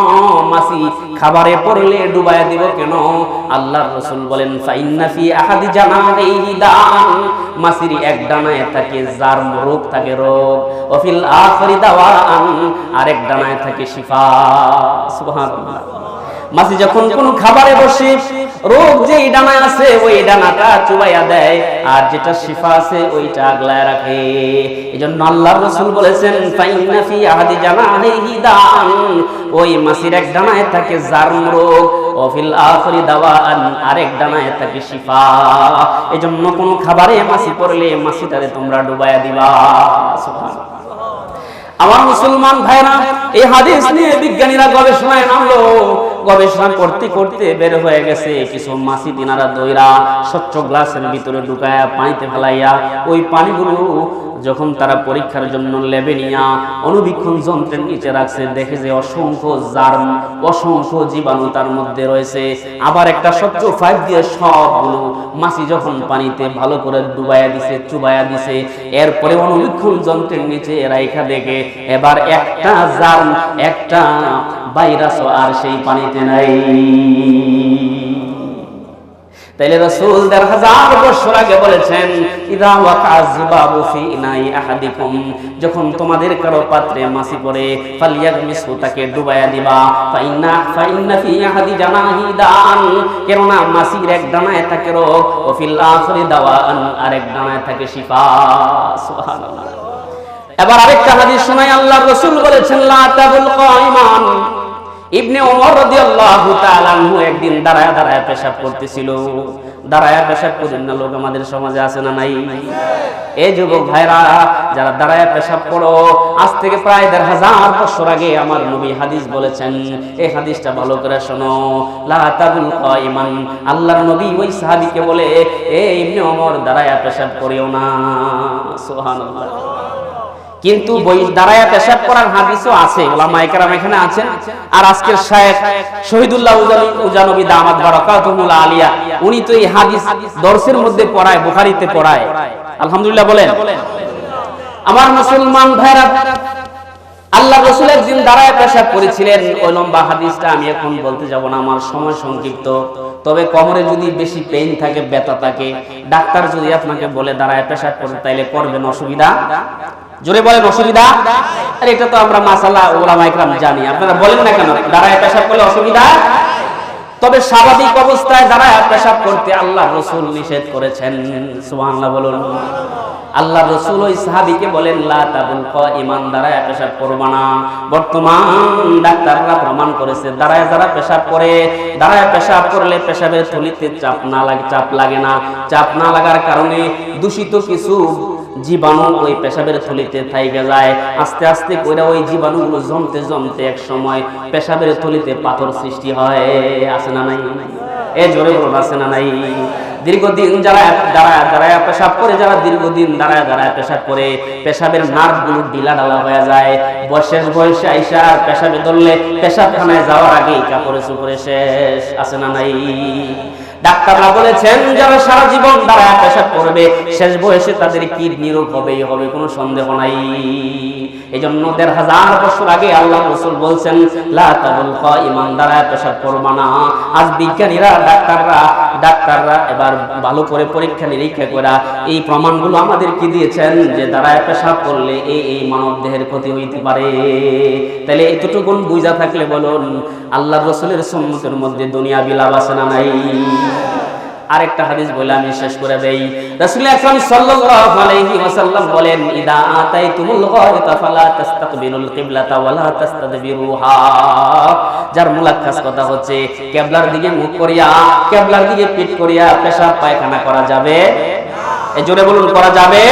মাছি খাবারে পড়লে ডুবায়া দিব কেন? আল্লাহর রাসূল বলেন ফাইন্না ফি আহাদি জানাইহি দান, মাছির এক ডানায় থাকে জার্ম, রোগ থাকে রোগ, ওয়া ফিল আখিরি দাওয়ান, আরেক ডানায় থাকে শিফা। সুবহানাল্লাহ। মাছি যখন কোন খাবারে বসে রোগ যেই ডানায় আছে ওই ডানাটা চুবাইয়া দেয়, আর যেটা শিফা আছে ওইটা আগলায় রাখে। এজন্য আল্লাহর রাসূল বলেছেন ফাইন্না ফি আহাদি জানাইহি দান, ওই মাছির এক ডানায় থাকে জার্ম রোগ, ওয়া ফিল আখিরি দাওয়ান, আরেক ডানায় থাকে শিফা। এজন্য কোন খাবারে মাছি পড়লে মাছিটারে তোমরা ডুবাইয়া দিবা। সুবহানাল্লাহ। আমার মুসলমান ভাইরা, এই হাদিস নিয়ে বিজ্ঞানীরা গবেষণায় নামলো। গবেষণা করতে করতে বের হয়ে গেছে কিছু মাছি তিনারা দইরা স্বচ্ছ গ্লাসের ভিতরে ঢুকায়া পানিতে ফেলাইয়া ওই পানিগুলো যখন তারা পরীক্ষার জন্য ল্যাবে নিয়া অণুবীক্ষণ যন্ত্রের নিচে রাখছে, দেখে যে অসংখ্য জার্ম, অসংখ্য জীবাণু তার মধ্যে রয়েছে। আবার একটা স্বচ্ছ পাইপ দিয়ে সবগুলো মাছি যখন পানিতে ভালো করে ডুবাইয়া দিছে, চুবাইয়া দিছে, এরপরে অণুবীক্ষণ যন্ত্রের নিচে রাইখা দেখে এবার একটা জার্ম, একটা ভাইরাসও আর সেই পানিতে নাই। তাইলে রাসূল ১৫০০ বছর আগে বলেছেন, ইদা ওয়াকা'আ যুবাবু ফি ইনাই আহাদিকুম, যখন তোমাদের কারো পাত্রে মাছি পড়ে, ফালিয়াগমিসহু, তাকে ডুবাইয়া দিবা, ফাইন্না ফি আহাদি জানাহি দান, কেননা মাছির এক ডানায় থাকে রোগ, ও ফিল আখিরি দাওয়ান, আরেক ডানায় থাকে শিফা। সুবহানাল্লাহ। এবার আরেকটা হাদিস শোনাই, আল্লাহর রাসূল বলেছেন, লা তাবুল কাইমান। ইবনে ওমর রাদিয়াল্লাহু তাআলা আনহু একদিন দাঁড়ায় দাঁড়ায় পেশাব করতেছিল। দাঁড়ায় পেশাব করেন না লোক আমাদের সমাজে আছে না নাই? এই যুবক ভাইরা, যারা দাঁড়ায় পেশাব করো, আজ থেকে প্রায় ১৫০০ বছর আগে আমার নবী হাদিস বলেছেন। এই হাদিসটা ভালো করে শোনো। লা তাবুল কাইমান, আল্লাহর নবী ওই সাহাবীকে বলে, এ ইবনে ওমর, দাঁড়ায় পেশাব করিও না। সুবহানাল্লাহ। কিন্তু বই দাঁড়ায়া পেশাব করার হাদিসও আছে, উলামায়ে কেরাম এখানে আছেন। আর আজকের শায়েখ শহীদুল্লাহ উজানবী দামাত বারাকাতুহুল আলিয়া, উনি তো এই হাদিস দর্সের মধ্যে পড়ায়, বুখারীতে পড়ায়। আলহামদুলিল্লাহ বলেন। আমার মুসলমান ভাইরা, আল্লাহর রাসূল একদিন দাঁড়ায় পেশাব করেছিলেন। ওই লম্বা হাদিসটা আমি এখন বলতে যাব না, আমার সময় সংক্ষিপ্ত। তবে কোমরে যদি বেশি পেইন থাকে, ব্যথা থাকে, ডাক্তার যদি আপনাকে বলে দাঁড়ায় পেশাব করতে, তাইলে করবেন, অসুবিধা? জোরে বলেন, অসুবিধা? আর এটা তো আমরা মাসালা উলামায়ে কেরাম জানি, আপনারা বলেন না কেন দাঁড়ায় পেশাব করলে অসুবিধা? তবে স্বাভাবিক অবস্থায় দাঁড়ায় পেশাব করতে আল্লাহর রাসূল নিষেধ করেছেন। সুবহানাল্লাহ বলুন। আল্লাহর রাসূল ওই সাহাবীকে বলেন, লা তাবুল কাইমান, দাঁড়ায় পেশাব করবা না। বর্তমান ডাক্তাররা প্রমাণ করেছে, দাঁড়ায় যারা পেশাব করে, দাঁড়ায় পেশাব করলে পেশাবের থলিতে চাপ লাগে না। চাপ না লাগার কারণে দূষিত কিছু জীবাণু ওই পেশাবের থলিতে থাইকে যায়। আস্তে আস্তে করে ওই জীবাণুগুলো জমতে জমতে এক সময় পেশাবের থলিতে পাথর সৃষ্টি হয়। আছে না নাই? এ জোরে বলুন, আছে না নাই? দীর্ঘদিন যারা দাঁড়ায় পেশাব করে, যারা দীর্ঘদিন দাঁড়ায় পেশাব করে, পেশাবের নার্ভগুলো ঢিলা ঢালা হয়ে যায়। শেষ বয়সে আইসা পেশাবে ধরলে পেশাবখানায় যাওয়ার আগেই কাপড়ে চোপড়ে শেষ। আছে না নাই? ডাক্তাররা বলেছেন, যারা সারা জীবন দাঁড়ায় পেশাব করবে, শেষ বয়সে তাদের কিডনি রোগ হবেই হবে, কোনো সন্দেহ নাই। এজন্য ১৫০০ বছর আগে আল্লাহর রাসূল বলছেন, লা তাবুল কাইমান, দাঁড়ায় পেশাব করবা না। আজ বিজ্ঞানীরা, ডাক্তাররা এবার ভালো করে পরীক্ষা নিরীক্ষা করে এই প্রমাণগুলো আমাদেরকে দিয়েছেন যে দাঁড়ায় পেশাব করলে এই মানব দেহের ক্ষতি হইতে পারে। তাহলে এতটুকুন বুঝা থাকলে বলুন, আল্লাহর রাসূলের সুন্নতের মধ্যে দুনিয়াবি লাভ আছে না নাই? আরেকটা হাদিস বলে আমি শেষ করে দেই। রাসূল আকরাম সাল্লাল্লাহু আলাইহি ওয়াসাল্লাম বলেন, ইদা আতাইতুমুল গায়তা ফালা তাস্তাকবিলুল কিবলাতা ওয়ালা তাস্তাদবিরুহা। যার মুলাক্কাস কথা হচ্ছে, কিবলার দিকে মুখ করিয়া, কিবলার দিকে পিঠ করিয়া পেশাব পায়খানা করা যাবে? এই জোরে বলুন, করা যাবে?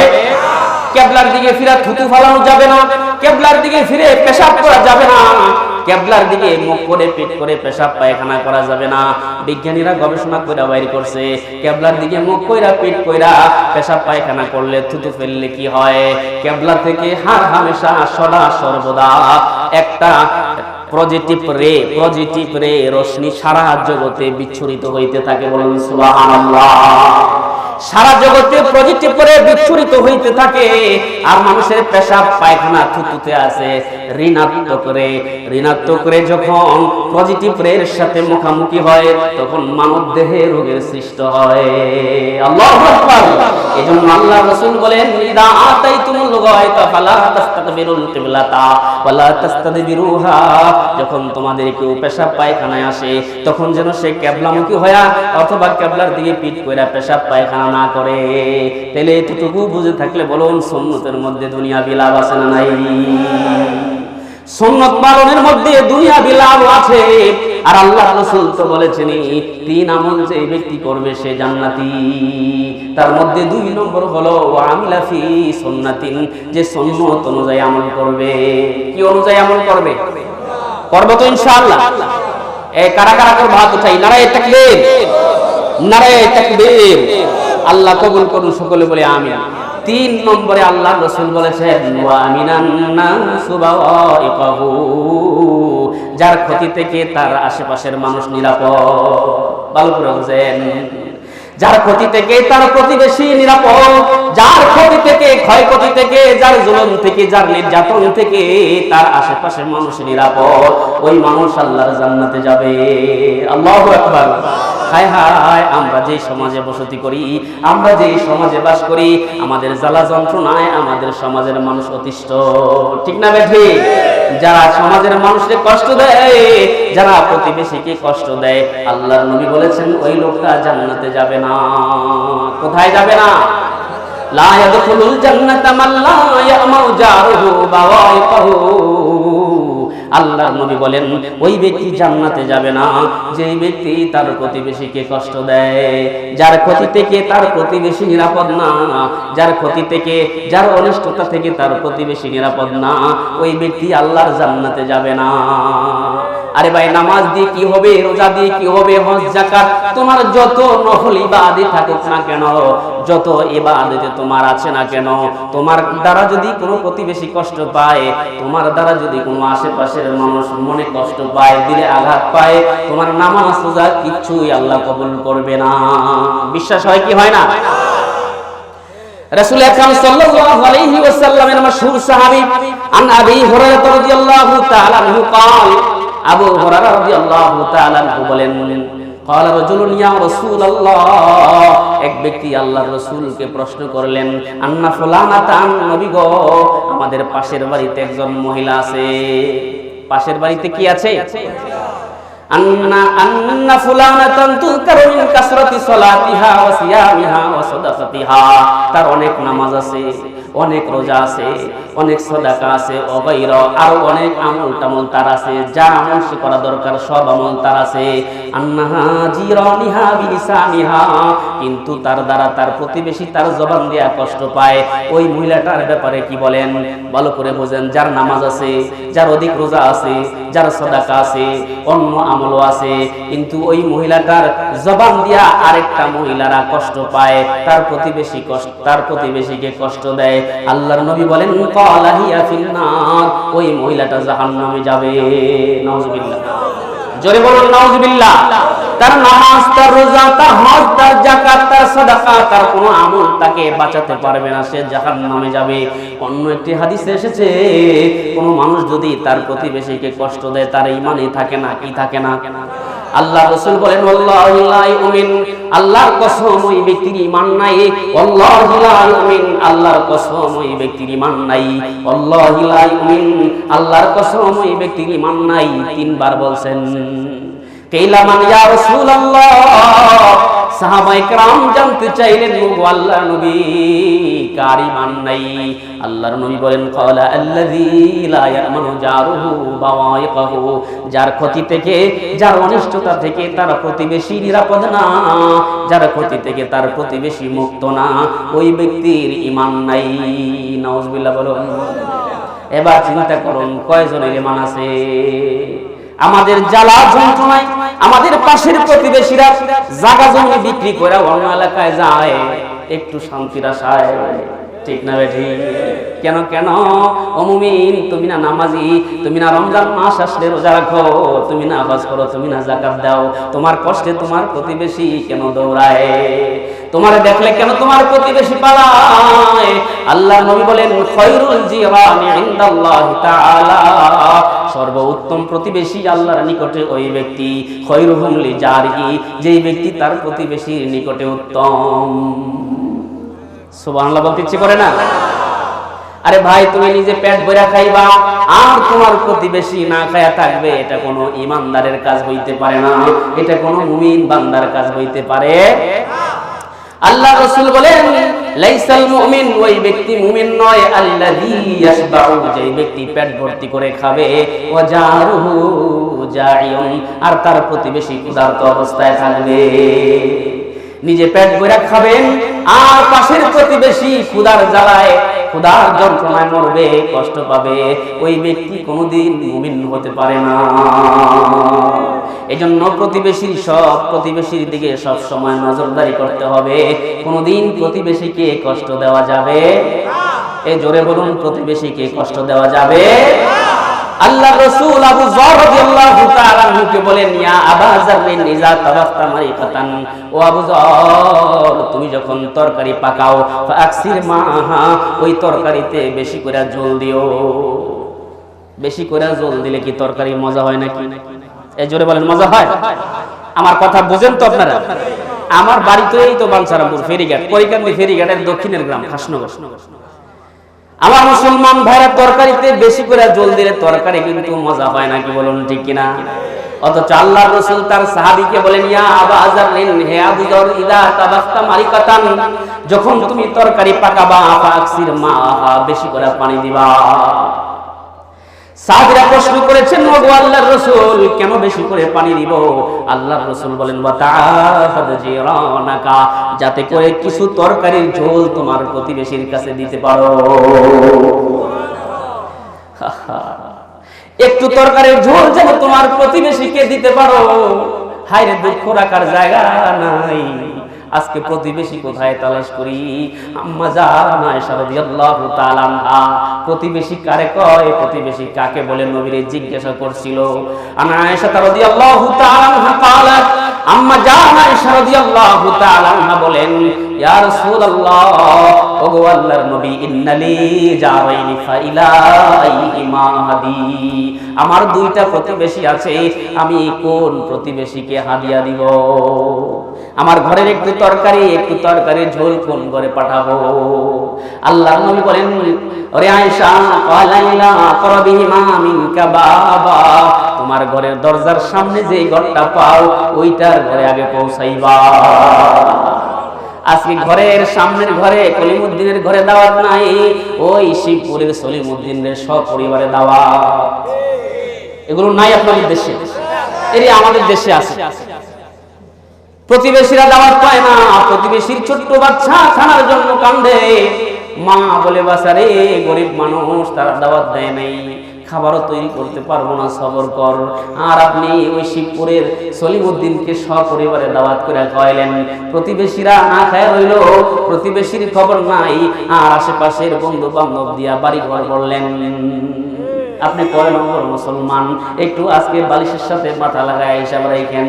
কিবলার দিকে ফিরে থুতু ফালানো যাবে না, কিবলার দিকে ফিরে পেশাব করা যাবে না, কিবলার দিকে মুখ করে পিঠ করে পেশাব পায়খানা করা যাবে না। বিজ্ঞানীরা গবেষণা করে বাইর করছে, কিবলার দিকে মুখ কইরা পিঠ কইরা পেশাব পায়খানা করলে, থুতু ফেললে কি হয়? কিবলা থেকে হার হামেশা সদা সর্বদা একটা পজিটিভ রে রশ্মি সারা জগতে বিচ্ছুরিত হইতে থাকে। বলুন সুবহানাল্লাহ। সারা জগতে পজিটিভ করে বিচ্ছুরিত হইতে থাকে। আর মানুষের পেশাব পায়খানা থুতুতে আছে ঋণাত্মক রে যখন পজিটিভ রের সাথে মুখামুখি হয়, তখন মানব দেহে রোগের সৃষ্টি হয়। আল্লাহু আকবার। এজন্য আল্লাহর রাসূল বলেন, ইদা আতাইতুমুল গায়তা ফালা তাস্তাকবিরুল কিবলাতা ওয়ালা তাস্তাদবিরুহা। যখন তোমাদের কেউ পেশাব পায়খানায় আসে, তখন যেন সে কিবলামুখী হয়া অথবা কিবলার দিকে পিঠ কইরা পেশাব পায়খানা না করে। তাহলে এতটুকু বুঝে থাকলে বলুন, সুন্নতের মধ্যে দুনিয়াবি লাভ আছে না নাই? সুন্নত পালনের মধ্যে দুনিয়াবি লাভ আছে। আর আল্লাহর রাসূল তো বলেছেন, 3 আমল যে ব্যক্তি করবে সে জান্নাতি। তার মধ্যে 2 নম্বর হলো ওয়ামিলা ফি সুন্নাতিন, যে সুন্নত অনুযায়ী আমল করবে। কি অনুযায়ী আমল করবে? করব তো ইনশাআল্লাহ। এই কারা কারা করব হাত উঠাই, নারায়ে তাকবীর, নারায়ে তাকবীর। আল্লাহ কবুল করুন, সকলে বলে আমিন। 3 নম্বরে আল্লাহর রাসূল বলেছেন, ওয়া মিনান নাসি বাওয়াইকাহু, যার ক্ষতি থেকে তার আশেপাশের মানুষ নিরাপদ। ভালো করে বুঝেন, যার ক্ষতি থেকে তার প্রতিবেশী নিরাপদ, যার ক্ষতি থেকে, ক্ষয়ক্ষতি থেকে, যার জুলুম থেকে, যার নির্যাতন থেকে তার আশেপাশের মানুষ নিরাপদ, ওই মানুষ আল্লাহর জান্নাতে যাবে। আল্লাহু আকবার। হায় হায়, আমরা যে সমাজে বসতি করি, আমরা যে সমাজে বাস করি, আমাদের জ্বালা যন্ত্রণায় আমাদের সমাজের মানুষ অতিষ্ঠ। ঠিক না বেঠি? যারা সমাজের মানুষকে কষ্ট দেয়, যারা প্রতিবেশীকে কষ্ট দেয়, আল্লাহর নবী বলেছেন ওই লোকটা জান্নাতে যাবে না। কোথায় যাবে না? লা ইয়াদখুলুল জান্নাতা মান লা ইয়ামাউ জারুহু বাওয়াইকাহু। আল্লাহর নবী বলেন ওই ব্যক্তি জান্নাতে যাবে না যেই ব্যক্তি তার প্রতিবেশীকে কষ্ট দেয়, যার ক্ষতি থেকে তার প্রতিবেশী নিরাপদ না, যার ক্ষতি থেকে, যার অনিষ্টতা থেকে তার প্রতিবেশী নিরাপদ না, ওই ব্যক্তি আল্লাহর জান্নাতে যাবে না। আরে ভাই, নামাজ দিয়ে কি হবে? রোজা দিয়ে কি হবে? হজ যাকাত, তোমার যত নফল ইবাদত থাকুক না কেন, যত ইবাদতে তোমার আছে না কেন, তোমার দ্বারা যদি কোনো প্রতিবেশী কষ্ট পায়, তোমার দ্বারা যদি কোনো আশেপাশের মানুষ মনে কষ্ট পায়, দিলে আঘাত পায়, তোমার নামাজ রোজা কিচ্ছুই আল্লাহ কবুল করবে না। বিশ্বাস হয় কি হয় না? রাসূল আকরাম সাল্লাল্লাহু আলাইহি ওয়াসাল্লামের মাশহুর সাহাবী আন আবি হুরায়রা রাদিয়াল্লাহু তাআলা আনহু قال, আবু হুরায়রা রাদিয়াল্লাহু তাআলা আনহু বলেন, قال رجل يا رسول الله, এক ব্যক্তি আল্লাহর রাসূলকে প্রশ্ন করলেন, আন্না ফুলানাতান, নবী গো, আমাদের পাশের বাড়িতে একজন মহিলা আছে। পাশের বাড়িতে কি আছে? আন্না ফুলানাতান তুযকারু মিন কাসরাতি সালাতিহা ওয়া সিয়ামিহা ওয়া সাদাকাতিহা, তার অনেক নামাজ আছে, অনেক রোজা আছে, অনেক সাদাকা আছে, অগাইরা আর অনেক আমল টামল তার আছে, যা আমল সে করা দরকার সব আমল তার আছে। আন্নাহা জিরানিহা বিলিসানিহা, কিন্তু তার দ্বারা তার প্রতিবেশী তার জবান দিয়া কষ্ট পায়। ওই মহিলাটার ব্যাপারে কি বলেন ভালো করে বোঝেন। যার নামাজ আছে, যার অধিক রোজা আছে, যার সাদাকা আছে, অন্য আমলও আছে, কিন্তু ওই মহিলাটার জবান দিয়া আরেকটা মহিলারা কষ্ট পায়, তার প্রতিবেশীকে কষ্ট দেয়। আল্লাহর নবী বলেন ক্বালা হিয়া ফিন্নার, ওই মহিলাটা জাহান্নামে যাবে। নাউজুবিল্লাহ, জোরে বলুন নাউজুবিল্লাহ। তার নামাজ, তার রোজা, তার হজ, তার যাকাত, তার সাদাকা, তার কোনো আমল তাকে বাঁচাতে পারবে না, সে জাহান্নামে যাবে। অন্য একটি হাদিসে এসেছে, কোন মানুষ যদি তার প্রতিবেশীকে কষ্ট দেয়, তার ঈমানই থাকে না। কি থাকে না? আল্লাহ রাসূল বলেন ওয়াল্লাহি লা ইউমিন, আল্লাহর কসম ওই ব্যক্তির ঈমান নাই। ওয়াল্লাহি লা ইউমিন, আল্লাহর কসম ওই ব্যক্তির ঈমান নাই। ওয়াল্লাহি লা ইউমিন, আল্লাহর কসম ওই ব্যক্তির ঈমান নাই। তিনবার বলছেন। কিলা মান ইয়া রাসূলুল্লাহ, সাহাবায়ে কেরাম জানতে চাইলেন ওগো আল্লাহর নবী, কার ঈমান নাই? আল্লাহর নবী বলেন ক্বালা আল্লাযী লা ইয়ামানু জারুহু বাওয়াইকাহু, যার ক্ষতি থেকে, যার অনিষ্টতা থেকে তার প্রতিবেশী নিরাপদ না, যার ক্ষতি থেকে তার প্রতিবেশী মুক্ত না, ওই ব্যক্তির ঈমান নাই। নাউজুবিল্লাহ বলুন। এবার চিন্তা করুন কয়জনের ঈমান আছে? আমাদের জ্বালা যন্ত্রণায় আমাদের পাশের প্রতিবেশীরা জায়গা জমি বিক্রি করে অন্য এলাকায় যায় একটু শান্তির আশায়। ঠিক না বেঠি? কেন কেন? ও মুমিন, তুমি না নামাজি, তুমি না রমজান মাস আসলে রোজা রাখো, তুমি না হজ করো, তুমি না যাকাত দাও, তোমার কষ্টে তোমার প্রতিবেশী কেন দৌড়ায়? তোমার দেখলে কেন তোমার প্রতিবেশী পালায়? আল্লাহর নবী বলেন খায়রুল জিরানি ইনদাল্লাহি তাআলা, সর্বোত্তম প্রতিবেশী আল্লাহর নিকটে ওই ব্যক্তি, খায়রুহুম লিজারিহি, যেই ব্যক্তি তার প্রতিবেশীর নিকটে উত্তম। সুবহানাল্লাহ বলতে ইচ্ছে করে না? আরে ভাই, তুমি নিজে পেট ভরা খাইবা আর তোমার প্রতিবেশী না খায়া থাকবে, এটা কোনো ঈমানদারের কাজ হইতে পারে না, এটা কোনো মুমিন বান্দার কাজ হইতে পারে না। আল্লাহ রাসূল বলেন লাইসাল মুমিন, ওই ব্যক্তি মুমিন নয়, আল্লাযী ইয়াশবাউ, যেই ব্যক্তি পেট ভর্তি করে খাবে, ওয়া জারুহু জাইউন, আর তার প্রতিবেশী ক্ষুধার্ত অবস্থায় থাকবে। নিজে পেট ভরে খাবেন আর পাশের প্রতিবেশী ক্ষুধার জ্বালায়, ক্ষুধার যন্ত্রণায় মরবে, কষ্ট পাবে, ওই ব্যক্তি কোনোদিন মুমিন হতে পারে না। এজন্য প্রতিবেশীর দিকে সব সময় নজরদারি করতে হবে, কোনোদিন প্রতিবেশীকে কষ্ট দেওয়া যাবে না। এই জোরে বলুন, প্রতিবেশীকে কষ্ট দেওয়া যাবে না। আল্লাহ রাসূল আবু যর রাদিয়াল্লাহু তাআলা আনহুকে বলেন ইয়া আবা যাররিন ইযা তাওয়াক্তা মারিকাতান, ও আবু যর, তুমি যখন তরকারি পাকাও ফাকসির মাহা, ওই তরকারিতে বেশি করে জল দিও। বেশি করে জল দিলে কি তরকারি মজা হয় নাকি? এই জোরে বলেন, মজা হয়? আমার কথা বুঝেন তো আপনারা? আমার বাড়ি তো এই তো বাঞ্ছারামপুর ফেরিঘাট, করিকান্দি ফেরিঘাটের দক্ষিণের গ্রাম খাসনগর। আমার মুসলমান ভাইরা তরকারিতে বেশি করে জল দিলে তরকারি কিন্তু মজা পায় না, কি বলুন ঠিক কিনা? অথচ আল্লাহর রাসূল তার সাহাবীকে বলেন, ইয়া আবা আযারিন, হে আবু যর, ইদা তাবাক্তা মারিকাতান, যখন তুমি তরকারি পাকাবা ফাকসির মাহা, বেশি করে পানি দিবা। সাহাবীরা প্রশ্ন করেছেন, ওগো আল্লাহর রাসূল, কেন বেশি করে পানি দিব? আল্লাহর রাসূল বলেন, ওয়া তাআখাদ জিরানাকা, যাতে করে কিছু তরকারির ঝোল তোমার প্রতিবেশীর কাছে দিতে পারো। একটু তরকারির ঝোল যেন তোমার প্রতিবেশীকে দিতে পারো। হায়রে, দুঃখ রাখার জায়গা নাই। আজকে প্রতিবেশী কোথায় তালাশ করি? আম্মা জান আয়েশা রাদিয়াল্লাহু তাআলা আনহা, প্রতিবেশী কারে কয়, প্রতিবেশী কাকে বলে নবীরে জিজ্ঞাসা করছিল। আনা আয়েশা রাদিয়াল্লাহু তাআলা আনহা قالت, আম্মা জান আয়েশা রাদিয়াল্লাহু তাআলা আনহা বলেন, ইয়া রাসূলুল্লাহ, ওগো আল্লাহর নবী, ইন্নালি জারাইনি ফাইলাইহিমা হাদি, আমার দুইটা প্রতিবেশী আছে, আমি কোন প্রতিবেশীকে হাদিয়া দিব? আমার ঘরের একটু তরকারির ঝোল কোন ঘরে পাঠাবো? আল্লাহর নবী বলেন, ওরে আয়েশা, ওয়ালাইলা আকরাবিহিমা মিনকা বাবা, তোমার ঘরের দরজার সামনে যে ঘরটা পাও ওইটার ঘরে আগে পৌঁছাইবা। আজকে ঘরের সামনের ঘরে কলিমউদ্দিনের ঘরে দাওয়াত নাই, ওই শিবপুরের সলিমউদ্দিনের সপরিবারে দাওয়াত। এগুলো নাই আপনাদের দেশে? এর আমাদের দেশে আছে। প্রতিবেশীরা দাওয়াত পায় না, প্রতিবেশীর ছোট্ট বাচ্চা খানার জন্য কান্দে, মা বলে, বাসারে গরিব মানুষ, তারা দাওয়াত দেয় নাই, খাবারও তৈরি করতে পারবো না, সবর কর। আর আপনি ওই শিবপুরের সলিমউদ্দিনকে সপরিবারে দাওয়াত করে খাওয়াইলেন, প্রতিবেশীরা না খায় রইল, প্রতিবেশীর খবর নাই, আর আশেপাশের বন্ধু বান্ধব দিয়া বাড়ি ঘর করলেন। আপনি কয় নম্বর মুসলমান? একটু আজকে বালিশের সাথে মাথা লাগায় হিসাব রাখেন।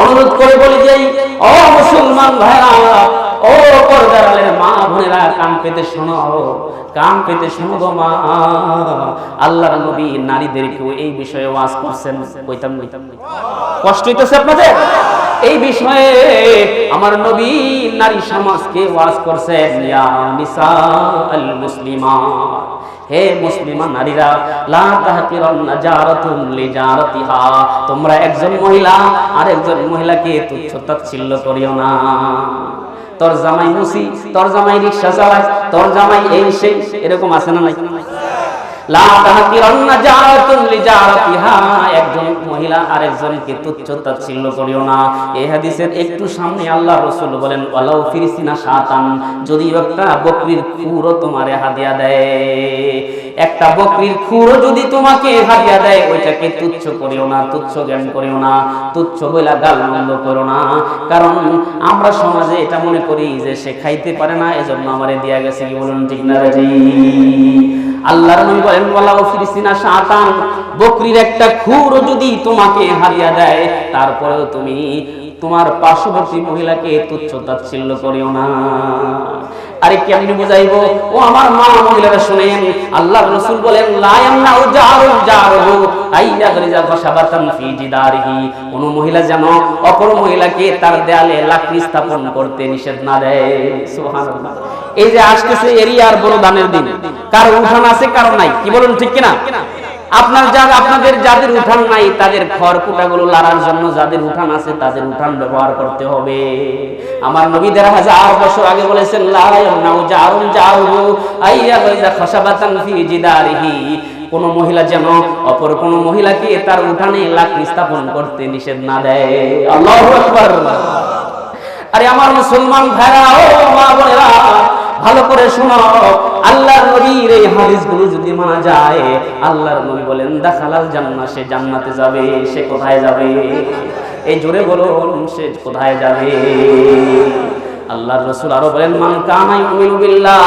অনুরোধ করে বলি যাই, ও মুসলমান ভাইরা, ও পর্দার আলের মা বোনেরা, কান পেতে শোনো, কান পেতে শোনো গো মা। আল্লাহর নবী নারীদেরকেও এই বিষয়ে ওয়াজ করছেন। কইতাম কষ্ট হইতেছে আপনাদের? এই বিষয়ে আমার নবী নারী সমাজকে ওয়াজ করছেন, ইয়া নিসাআল মুসলিমাত, হে মুসলিমা নারীরা, লা তাহকিরান্না জারাতুন লিজারাতিহা, তোমরা একজন মহিলা আরেকজন মহিলাকে তুচ্ছ তাচ্ছিল্য করিও না। তোর জামাই মুসি, তোর জামাই রিকশা চালায়, তোর জামাই এই সেই, এরকম আছে না নাই? লা তাহকিরান্না জারাতুন লিজারাতিহা, একজন মহিলা আরেকজনকে তুচ্ছ তাচ্ছিল্য করিও না। এই হাদিসের একটু সামনে আল্লাহর রাসূল বলেন, ওয়ালাউ ফিরসিনা শাতান, যদি একটা বকরির খুরও তোমারে হাদিয়া দেয়, একটা বকরির খুরও যদি তোমাকে হাদিয়া দেয়, ওইটাকে তুচ্ছ করিও না, তুচ্ছ জ্ঞান করিও না, তুচ্ছ বইলা গালমন্দ করো না। কারণ আমরা সমাজে এটা মনে করি যে সে খাইতে পারে না, এজন্য আমারে দিয়া গেছে, কি বলুন ঠিক না রাজি? আল্লাহর নবী বলেন, ওয়ালাউ ফিরসিনা শাতান, বকরির একটা খুরও যদি তোমাকে হাদিয়া দেয়, তারপরেও তুমি তোমার পার্শ্ববর্তী মহিলাকে তুচ্ছ তাচ্ছিল্য করিও না। আরে কেমনি বুঝাইবো? ও আমার মা মহিলারা শুনেন, আল্লাহর রাসূল বলেন, লা ইয়ামনাউ জারুন জারহু আইয়াগরিজা খাশাবাতান ফি জিদারিহি, কোন মহিলা যেন অপর মহিলাকে তার দেয়ালে লাকড়ি স্থাপন করতে নিষেধ না দেয়। সুবহানাল্লাহ। এই যে আসতেছে এরিয়ার বড় দানের দিন, কারো উঠান আছে কারো নাই, কি বলুন ঠিক কিনা? আপনাদের যাদের উঠান নাই তাদের খড়কুটাগুলো লাড়ার জন্য যাদের উঠান আছে তাদের উঠান ব্যবহার করতে হবে। আমার নবী 1000 বছর আগে বলেছেন, লা ইয়ামনাউ জারুন জারহু আইয়াগরিজা খাশাবাতান ফি জিদারিহি, কোন মহিলা যেন অপর কোন মহিলাকে তার উঠানে লাকড়ি স্থাপন করতে নিষেধ না দেয়। আল্লাহু আকবার। আরে আমার মুসলমান ভাইরা, ও মা বোনেরা, ভালো করে শোনো, আল্লাহর নবীর এই হাদিসগুলো যদি মানা যায়, আল্লাহর নবী বলেন, দাখালাল জান্নাহ, সে জান্নাতে যাবে। সে কোথায় যাবে? এই জোরে বলুন, সে কোথায় যাবে? আল্লাহর রাসূল আরো বলেন, মান কানা ইউমিনু বিল্লাহ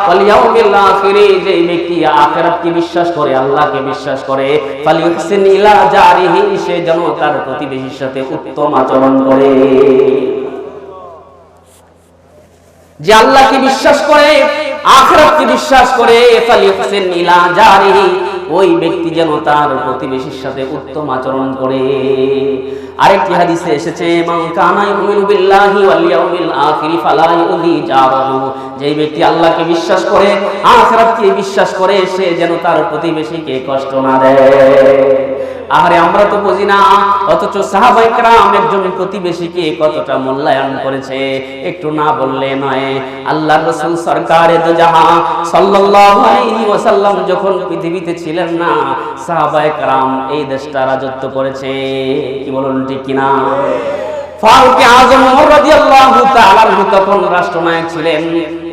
ওয়াল ইয়াউমিল আখির, যে ব্যক্তি আখিরাতকে বিশ্বাস করে, আল্লাহকে বিশ্বাস করে, ফালিউহসিন ইলা জারিহি, সে যেন তার প্রতিবেশীর সাথে উত্তম আচরণ করে। যে আল্লাহকে বিশ্বাস করে, আখিরাতকে বিশ্বাস করে, ফালিউহসিন ইলা জারিহি, ওই ব্যক্তি যেন তার প্রতিবেশীর সাথে উত্তম আচরণ করে। আরেকটি হাদিসে এসেছে, মান কানা ইউমিনু বিল্লাহি ওয়াল ইয়াউমিল আখির ফালা ইউযি জারাহু, যে ব্যক্তি আল্লাহকে বিশ্বাস করে, আখিরাতকে বিশ্বাস করে, সে যেন তার প্রতিবেশীকে কষ্ট না দেয়। আরে আমরা তো বুঝি না, অথচ সাহাবায়ে কেরাম একজন প্রতিবেশীকে কতটা মূল্যায়ন করেছে, একটু না বললে নয়। আল্লাহর রাসূল সরকারে দো জাহান সাল্লাল্লাহু আলাইহি ওয়াসাল্লাম যখন পৃথিবীতে ছিলেন না, সাহাবায়ে কেরাম এই দেশটা রাজত্ব করেছে। কি বলুন ঠিক কিনা? ফারুক আযম ওমর রাদিয়াল্লাহু তাআলা তখন রাষ্ট্রনায়ক ছিলেন।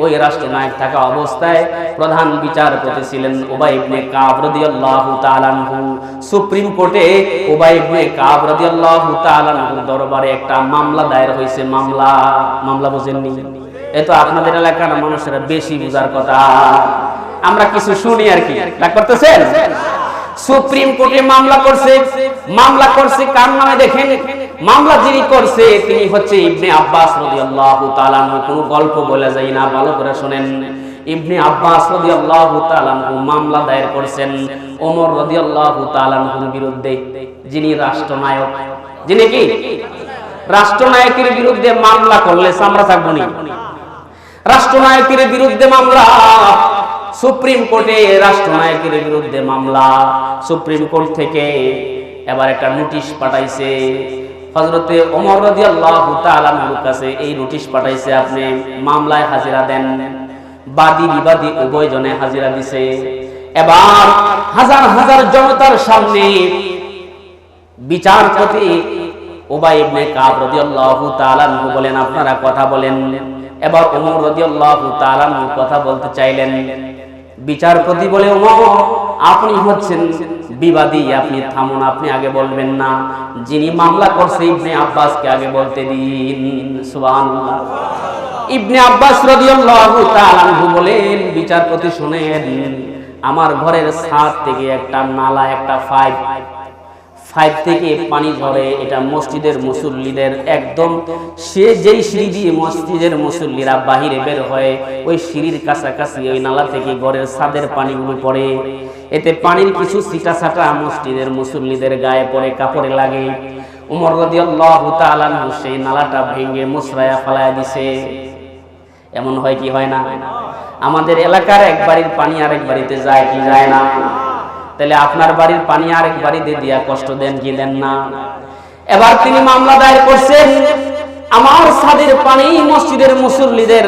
ওই রাষ্ট্রনায়ক থাকা অবস্থায় প্রধান বিচারপতি ছিলেন উবাই ইবনে কাব রাদিয়াল্লাহু তাআলা আনহু। সুপ্রিম কোর্টে উবাই ইবনে কাব রাদিয়াল্লাহু তাআলা আনহুর দরবারে একটা মামলা দায়ের হয়েছে। মামলা বুঝেননি? এ তো আপনাদের এলাকার মানুষেরা বেশি বুঝার কথা, আমরা কিছু শুনি আর কি। রাগ করতেছেন? সুপ্রিম কোর্টে মামলা করছে কার নামে দেখেন? মামলা যিনি করছে তিনি হচ্ছে ইবনে আব্বাস রাদিয়াল্লাহু তাআলা আনহু। কোনো গল্প বলে যায় না, ভালো করে শুনেন। ইবনে আব্বাস রাদিয়াল্লাহু তাআলা আনহু মামলা দায়ের করেছেন ওমর রাদিয়াল্লাহু তাআলা আনহুর বিরুদ্ধে, যিনি রাষ্ট্রনায়ক। যিনি কি রাষ্ট্রনায়কের বিরুদ্ধে মামলা করলে আমরা থাকবো না। রাষ্ট্রনায়কের বিরুদ্ধে মামলা, সুপ্রিম কোর্টে রাষ্ট্রনায়কের বিরুদ্ধে মামলা। সুপ্রিম কোর্ট থেকে এবার একটা নোটিশ পাঠাইছে হযরতে ওমর রাদিয়াল্লাহু তাআলা আনহুর কাছে। এই নোটিশ পাঠাইছে, আপনি মামলায় হাজিরা দেন। বাদী বিবাদী উভয় জনে হাজিরা দিছে। এবার হাজার হাজার জনতার সামনে বিচারপতি উবাই ইবনে কাব রাদিয়াল্লাহু তাআলা আনহু বলেন, আপনারা কথা বলেন। এবার ওমর রাদিয়াল্লাহু তাআলা আনহু কথা বলতে চাইলেন। বিচারপতি বলে, ওমর আপনি হচ্ছেন বিবাদী, আপনি থামুন, আপনি আগে বলবেন না। যিনি মামলা করছে ইবনে আব্বাসকে আগে বলতে দিন। সুবহানাল্লাহ। ইবনে আব্বাস রাদিয়াল্লাহু তাআলা আনহু বলেন, বিচারপতি শুনেন, আমার ঘরের ছাদ থেকে একটা নালা, একটা পাইপ থেকে পানি ঝরে। এটা মসজিদের মুসল্লিদের একদম, সে যেই সিঁড়ি দিয়ে মসজিদের মুসল্লিরা বাহিরে বের হয়, ওই সিঁড়ির কাছাকাছি ওই নালা থেকে ঘরের ছাদের পানিগুলো পড়ে। এতে পানির কিছু ছিটাছাটা মসজিদের মুসল্লিদের গায়ে পড়ে, কাপড়ে লাগে। ওমর রাদিয়াল্লাহু তাআলা আনহু সেই নালাটা ভেঙে মুছরায়া ফেলায় দিছে। এমন হয় কি হয় না? আমাদের এলাকার এক বাড়ির পানি আরেক বাড়িতে যায় কি যায় না? তাহলে আপনার বাড়ির পানি আরেক বাড়িতে দিয়া কষ্ট দেন কি দেন না? এবার তিনি মামলা দায়ের করছেন, আমার ছাদের পানি মসজিদের মুসল্লিদের,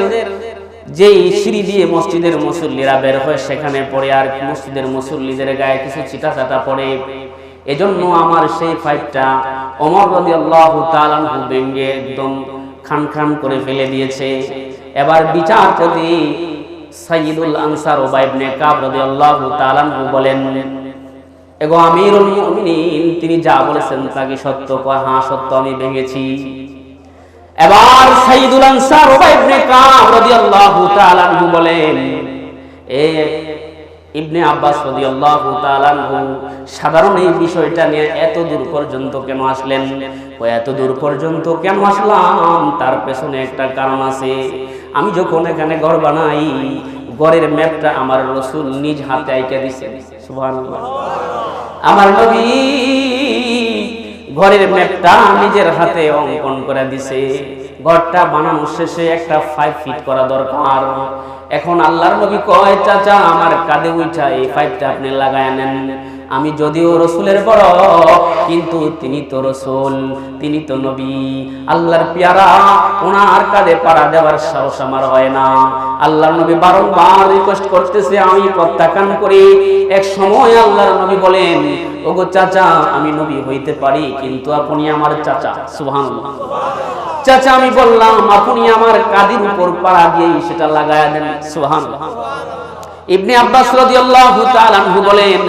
যেই সিঁড়ি দিয়ে মসজিদের মুসল্লিরা বের হয় সেখানে পড়ে, আর মসজিদের মুসল্লিদের গায়ে কিছু ছিটাছাটা পড়ে। এজন্য আমার সেই পাইপটা ওমর রাদিয়াল্লাহু তাআলা আনহু ভেঙে একদম খান খান করে ফেলে দিয়েছে। এবার বিচারপতি সাইয়্যিদুল আনসার উবাই ইবনে কাব রাদিয়াল্লাহু তাআলা আনহু বলেন, এগো আমিরুল মুমিনিন, তিনি যা বলেছেন তা কি সত্য? কয়, হ্যাঁ সত্য, আমি ভেঙেছি। এবার সাইয়্যিদুল আনসার উবাই ইবনে কাব রাদিয়াল্লাহু তাআলা আনহু বলেন, এ ইবনে আব্বাস রাদিয়াল্লাহু তাআলা আনহু সাধারণ এই বিষয়টা নিয়ে এত দূর পর্যন্ত কেন আসলেন? ও এত দূর পর্যন্ত কেন আসলাম তার পেছনে একটা কারণ আছে। আমি যখন এখানে ঘর বানাই, ঘরের ম্যাপটা আমার রাসূল নিজ হাতে আঁকে দিয়েছে। সুবহানাল্লাহ। আমার নবী ঘরের ম্যাপটা নিজের হাতে অঙ্কন করে দিছে। ঘরটা বানানোর শেষে একটা 5 ফিট করা দরকার। এখন আল্লাহর নবী কয়, চাচা আমার কাঁধে উঠা এই পাইপটা আপনি লাগায় নেন। আমি যদিও রসুলের বড়, কিন্তু তিনি তো রসুল, তিনি তো নবী, আল্লাহর পেয়ারা, ওনার কাঁধে পাড়া দেওয়ার সাহস আমার হয় না। আল্লাহর নবী বারংবার রিকোয়েস্ট করতেছে, আমি প্রত্যাখ্যান করি। এক সময় আল্লাহর নবী বলেন, ওগো চাচা, আমি নবী হইতে পারি, কিন্তু আপনি আমার চাচা। সুবহানাল্লাহ। চাচা আমি বললাম, আপনি আমার কাঁধের উপর পাড়া দিয়ে সেটা লাগায়া দেন। সুবহানাল্লাহ। ইবনে আব্বাস রাদিয়াল্লাহু তাআলা আনহু বলেন,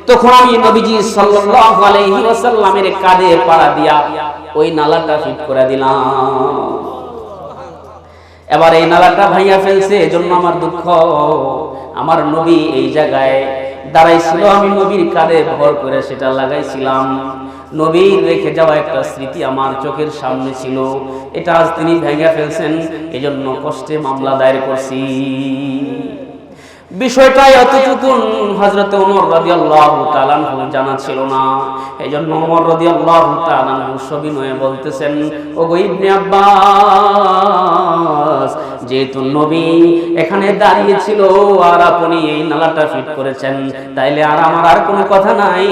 তখন আমি নবীজি সাল্লাল্লাহু আলাইহি ওয়াসাল্লামের কাঁধে পাড়া দিয়া ওই নালাটা ফিট করে দিলাম। এবার এই নালাটা ভাইয়া ফেলছে, এজন্য আমার দুঃখ। আমার নবী এই জায়গায় দাঁড়াইছিল, আমি নবীর কাঁধে ভর করে সেটা লাগাইছিলাম। নবীর রেখে যাওয়া একটা স্মৃতি আমার চোখের সামনে ছিল, এটা আজ তিনি ভেঙে ফেলছেন, এজন্য কষ্টে মামলা দায়ের করছি। বিষয়টা এতটুকু হযরত ওমর রাদিয়াল্লাহু তাআলা আনহু জানা ছিল না। এজন্য ওমর রাদিয়াল্লাহু তাআলা আনহু সবিনয়ে বলতেছেন, ওগো ইবনে আব্বাস, যেহেতু নবী এখানে দাঁড়িয়ে ছিল আর আপনি এই নালাটা ফিট করেছেন, তাইলে আর আমার আর কোনো কথা নাই,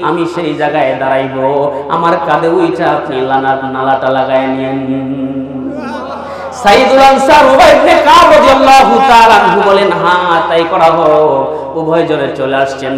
আমি সেই জায়গায় দাঁড়াইবো, আমার কাঁধে উইঠা আপনি নালাটা লাগায় নিয়েন। সাইদুল আনসার উবাই ইবনে কাব রাদিয়াল্লাহু তাআলা আনহু বলেন, হ্যাঁ তাই করা হোক। উভয় জনে চলে আসছেন।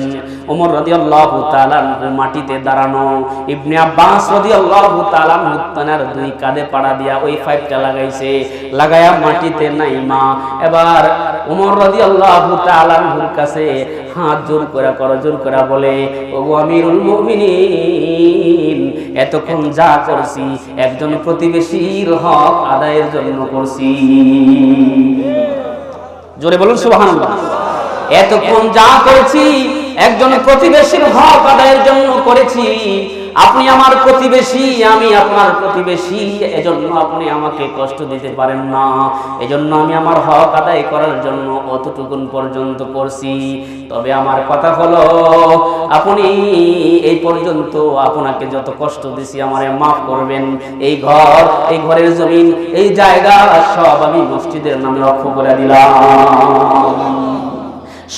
ওমর রাদিয়াল্লাহু তাআলা আনহু মাটিতে দাঁড়ানো, ইবনে আব্বাস রাদিয়াল্লাহু তাআলা আনহু তানার দুই কাঁধে পাড়া দিয়া ওই পাইপটা লাগাইছে, লাগায়া মাটিতে নাইমা এবার ওমর রাদিয়াল্লাহু তাআলা আনহুর কাছে হাত জোর করে করজোর করে বলে, ওগো আমিরুল মুমিনিন, এতক্ষণ যা করছি একজন প্রতিবেশীর হক আদায়ের জন্য করছি। জোরে বলুন সুবহানাল্লাহ। এতক্ষণ যা করেছি একজন প্রতিবেশীর হক আদায়ের জন্য করেছি। আপনি আমার প্রতিবেশী, আমি আপনার প্রতিবেশী, এজন্য আপনি আমাকে কষ্ট দিতে পারেন না। এজন্য আমি আমার হক আদায় করার জন্য অতটুকুন পর্যন্ত করছি। তবে আমার কথা হলো, আপনি এই পর্যন্ত আপনাকে যত কষ্ট দিছি আমারে মাফ করবেন। এই ঘর, এই ঘরের জমিন, এই জায়গা সব আমি মসজিদের নামে রক্ষ করে দিলাম।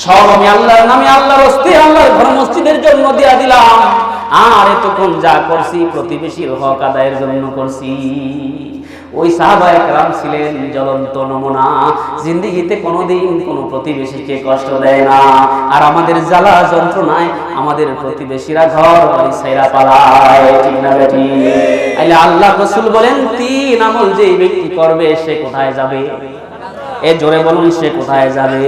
সব আমি আল্লাহর নামে, আল্লাহর হস্তে আল্লাহর ঘর মসজিদের জন্য দিয়া দিলাম। আর এতক্ষণ যা করছি প্রতিবেশীর হক আদায়ের জন্য করছি। ওই সাহাবায়ে কেরাম ছিলেন জ্বলন্ত নমুনা, জিন্দেগিতে কোনোদিন কোনো প্রতিবেশীকে কষ্ট দেয় না। আর আমাদের জ্বালা যন্ত্রণায় আমাদের প্রতিবেশীরা ঘর বাড়ি ছাইরা পালায়, ঠিক না বেটি? আইলে আল্লাহ রাসূল বলেন, তিন আমল যেই ব্যক্তি করবে সে কোথায় যাবে? এ জোরে বলুন, সে কোথায় যাবে?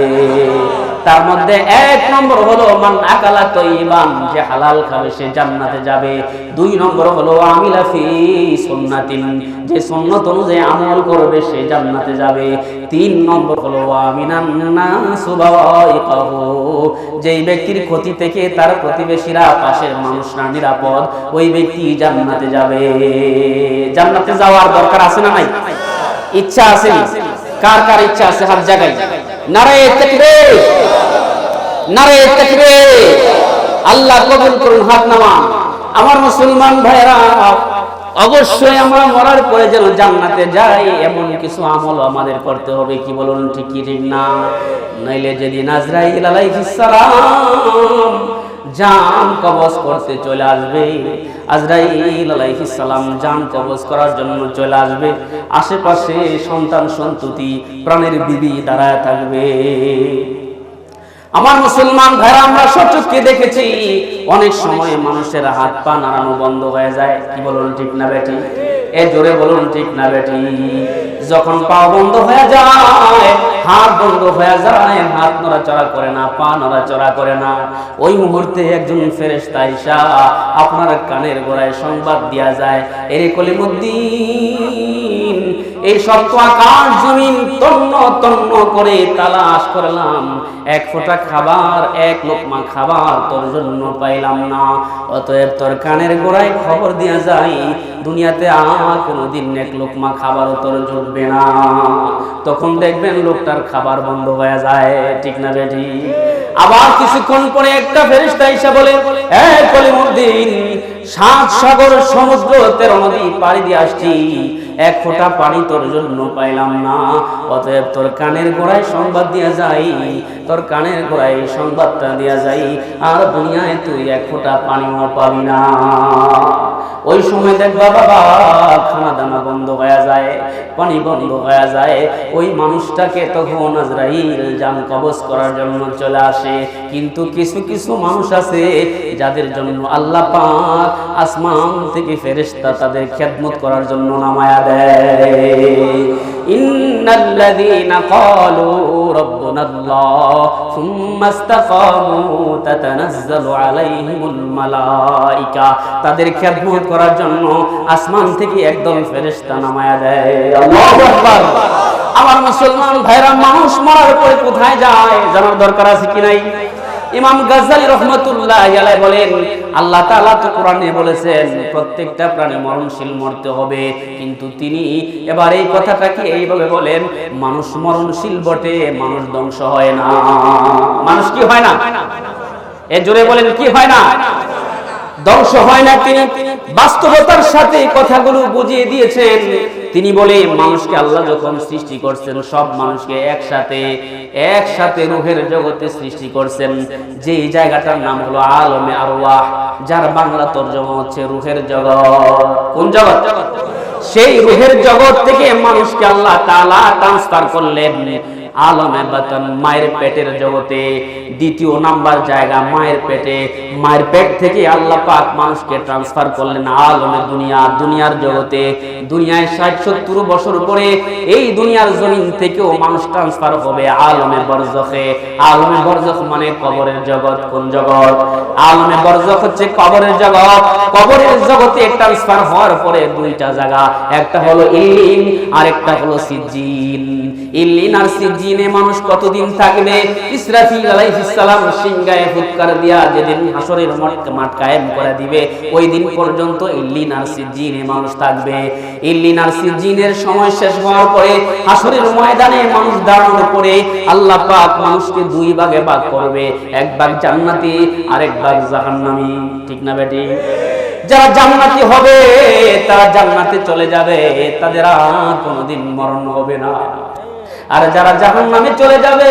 তার মধ্যে এক নম্বর হলো মান আকালা তাইয়িবান, যে হালাল খাবে সে জান্নাতে যাবে। দুই নম্বর হলো আমিলা ফি সুন্নাতিন, যে সুন্নাত অনুযায়ী আমল করবে সে জান্নাতে যাবে। তিন নম্বর হলো আমিনান নাসু বাওয়াইকাহু, যেই ব্যক্তির ক্ষতি থেকে তার প্রতিবেশীরা পাশের মানুষরা নিরাপদ, ওই ব্যক্তি জান্নাতে যাবে। জান্নাতে যাওয়ার দরকার আছে না নাই? ইচ্ছা আছে? কার কার ইচ্ছা আছে হাত জাগাই। নারায়ে তাকবীর, নারায়ে তাকবীর। আল্লাহ কবুল করুন, হাত নামান। আমার মুসলমান ভাইরা, অবশ্যই আমরা মরার পরে যেন জান্নাতে যাই এমন কিছু আমল আমাদের করতে হবে। কি বলুন, ঠিক কি ঠিক না? নইলে যেদিন আজরাইল আলাইহিস সালাম জান কবজ করতে চলে আসবে, আজরাইল আলাইহিস সালাম জান কবজ করার জন্য চলে আসবে, আশেপাশে সন্তান সন্ততি প্রাণের বিবি দাঁড়ায় থাকবে। আমার মুসলমান ভাইরা, আমরা সচক্ষে দেখেছি অনেক সময় মানুষের হাত পা নাড়ানো বন্ধ হয়ে যায়। কি বলুন, ঠিক না বেটি? এ জোরে বলুন, ঠিক না বেটি? যখন পা বন্ধ হয়ে যায়, হাত বন্ধ হয়ে যায়, হাত নড়াচড়া করে না, পা নড়াচড়া করে না, ওই মুহূর্তে একজন ফেরেশতা আইসা আপনার কানের গোড়ায় সংবাদ দেয়া যায়, এরে কলিমুদ্দিন, এই সপ্ত আকাশ জমিন তন্ন তন্ন করে তালাশ করলাম, এক ফোঁটা খাবার, এক লোকমা খাবার তোর জন্য পাইলাম না। অতএব তোর কানের গোড়ায় খবর দেয়া যায়, দুনিয়াতে আর কোনোদিন এক লোকমা খাবারও তোর জুটবে না। তখন দেখবেন লোকটার খাবার বন্ধ হয়ে যায়, ঠিক না বেটি? আবার কিছুক্ষণ পরে একটা ফেরেশতা এসে বলে, এ কলিমুদ্দিন, 7 সাগর সমুদ্র 13 নদী পাড়ি দিয়ে আসছি, এক ফোঁটা পানি তোর জন্য পাইলাম না। অতএব তোর কানের গোড়ায় সংবাদ দিয়া যাই, তোর কানের গোড়ায় সংবাদটা দিয়া যাই, আর দুনিয়ায় তুই এক ফোঁটা পানিও পাবি না। ওই সময় দেখবা বাবা, খানা দানা বন্ধ হয়ে যায়, পানি বন্ধ হয়ে যায়। ওই মানুষটাকে তখন আজরাইল জান কবজ করার জন্য চলে আসে। কিন্তু কিছু কিছু মানুষ আছে যাদের জন্য আল্লাহ পাক আসমান থেকে ফেরেশতা তাদের খেদমত করার জন্য নামায়া দেয়। ইন্নাল্লাযীনা ক্বালু রাব্বুনাল্লাহ সুম্মা ইসতাকামু তাতানাজ্জালু আলাইহিমুল মালায়েকা, তাদের খেদমত করার জন্য আসমান থেকে একদল ফেরেশতা নামায়া দেয়। আল্লাহু আকবার। আমার মুসলমান ভাইরা, মানুষ মরার পরে কোথায় যায় জানার দরকার আছে কি নাই? ইমাম গাজ্জালী রাহমাতুল্লাহি আলাইহি বলেন আল্লাহ তাআলা তো কোরআনে বলেছেন প্রত্যেকটা প্রাণী মরণশীল মরতে হবে, কিন্তু তিনি এবার এই কথাটাকে এইভাবে বলেন মানুষ মরণশীল বটে, মানুষ ধ্বংস হয় না। মানুষ কি হয় না? এ জোরে বলেন কি হয় না? ধ্বংস হয় না। তিনি বাস্তবতার সাথে কথাগুলো বুঝিয়ে দিয়েছেন। তিনি বলে মানুষকে আল্লাহ যখন সৃষ্টি করছেন সব মানুষকে একসাথে রূহের জগতে সৃষ্টি করছেন, যে জায়গাটার নাম হলো আলমে আরওয়াহ, যার বাংলা তরজমা হচ্ছে রূহের জগৎ। কোন জগৎ? সেই রূহের জগৎ থেকে মানুষকে আল্লাহ তাআলা ট্রান্সফার করলেন আলমে বাতন, মায়ের পেটের জগতে। দ্বিতীয় নাম্বার জায়গা মায়ের পেটে। মায়ের পেট থেকে আল্লাহ পাক মানুষকে ট্রান্সফার করলেন আলমে দুনিয়া, দুনিয়ার জগতে। দুনিয়ায় ৬০-৭০ বছর পরে এই দুনিয়ার জমিন থেকেও মানুষ ট্রান্সফার হবে আলমে বরজখে। আলমে বরজখ মানে কবরের জগৎ। কোন জগৎ? আলমে বরজখ হচ্ছে কবরের জগৎ। কবরের জগতে ট্রান্সফার হওয়ার পরে দুইটা জায়গা, একটা হলো ইল্লিন আর একটা হলো সিজ্জিন। ইল্লিন আর সিজ্জিনে মানুষ কতদিন থাকবে? ইসরাফিল আলাইহিস সালাম সিংহায় ফুৎকার দিয়া যেদিন হাসরের মাঠ কায়েম করে দিবে ওই দিন পর্যন্ত ইল্লিন আর সিজ্জিনে মানুষ থাকবে। ইল্লিন আর সিজ্জিনের সময় শেষ হওয়ার পরে হাসরের ময়দানে মানুষ দাঁড়ানোর পরে আল্লাহ পাক মানুষকে দুই ভাগে ভাগ করবে, এক ভাগ জান্নাতি আর এক ভাগ জাহান্নামী। ঠিক না বেটি? যারা জান্নাতি হবে তারা জান্নাতে চলে যাবে, তাদের আর কোনোদিন মরণ হবে না। আর যারা জাহান্নামে চলে যাবে,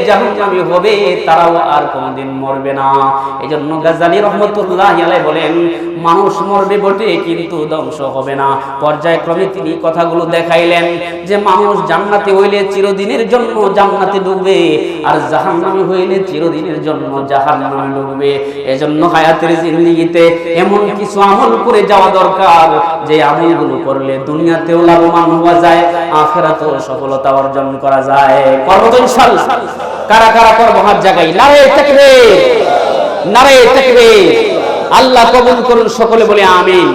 জাহান্নামী হবে, তারাও আর কোনোদিন মরবে না। এজন্য গাজ্জালী রাহমাতুল্লাহি আলাইহি বলেন মানুষ মরবে বটে কিন্তু ধ্বংস হবে না। পর্যায়ক্রমে তিনি কথাগুলো দেখাইলেন যে মানুষ জান্নাতে হইলে চিরদিনের জন্য জান্নাতে ঢুকবে, আর জাহান্নামী হইলে চিরদিনের জন্য জাহান্নামে ঢুকবে। এজন্য হায়াতের জিন্দেগিতে এমন কিছু আমল করে যাওয়া দরকার যে আমলগুলো করলে দুনিয়াতেও লাভবান হওয়া যায়, আখিরাতেও সফলতা অর্জন করা যায়। করব তো ইনশাআল্লাহ। কারা কারা করব? হাত জাগাই। নারে তাকবীর, নারে তাকবীর। আল্লাহ কবুল করুন, সকলে বলে আমিন।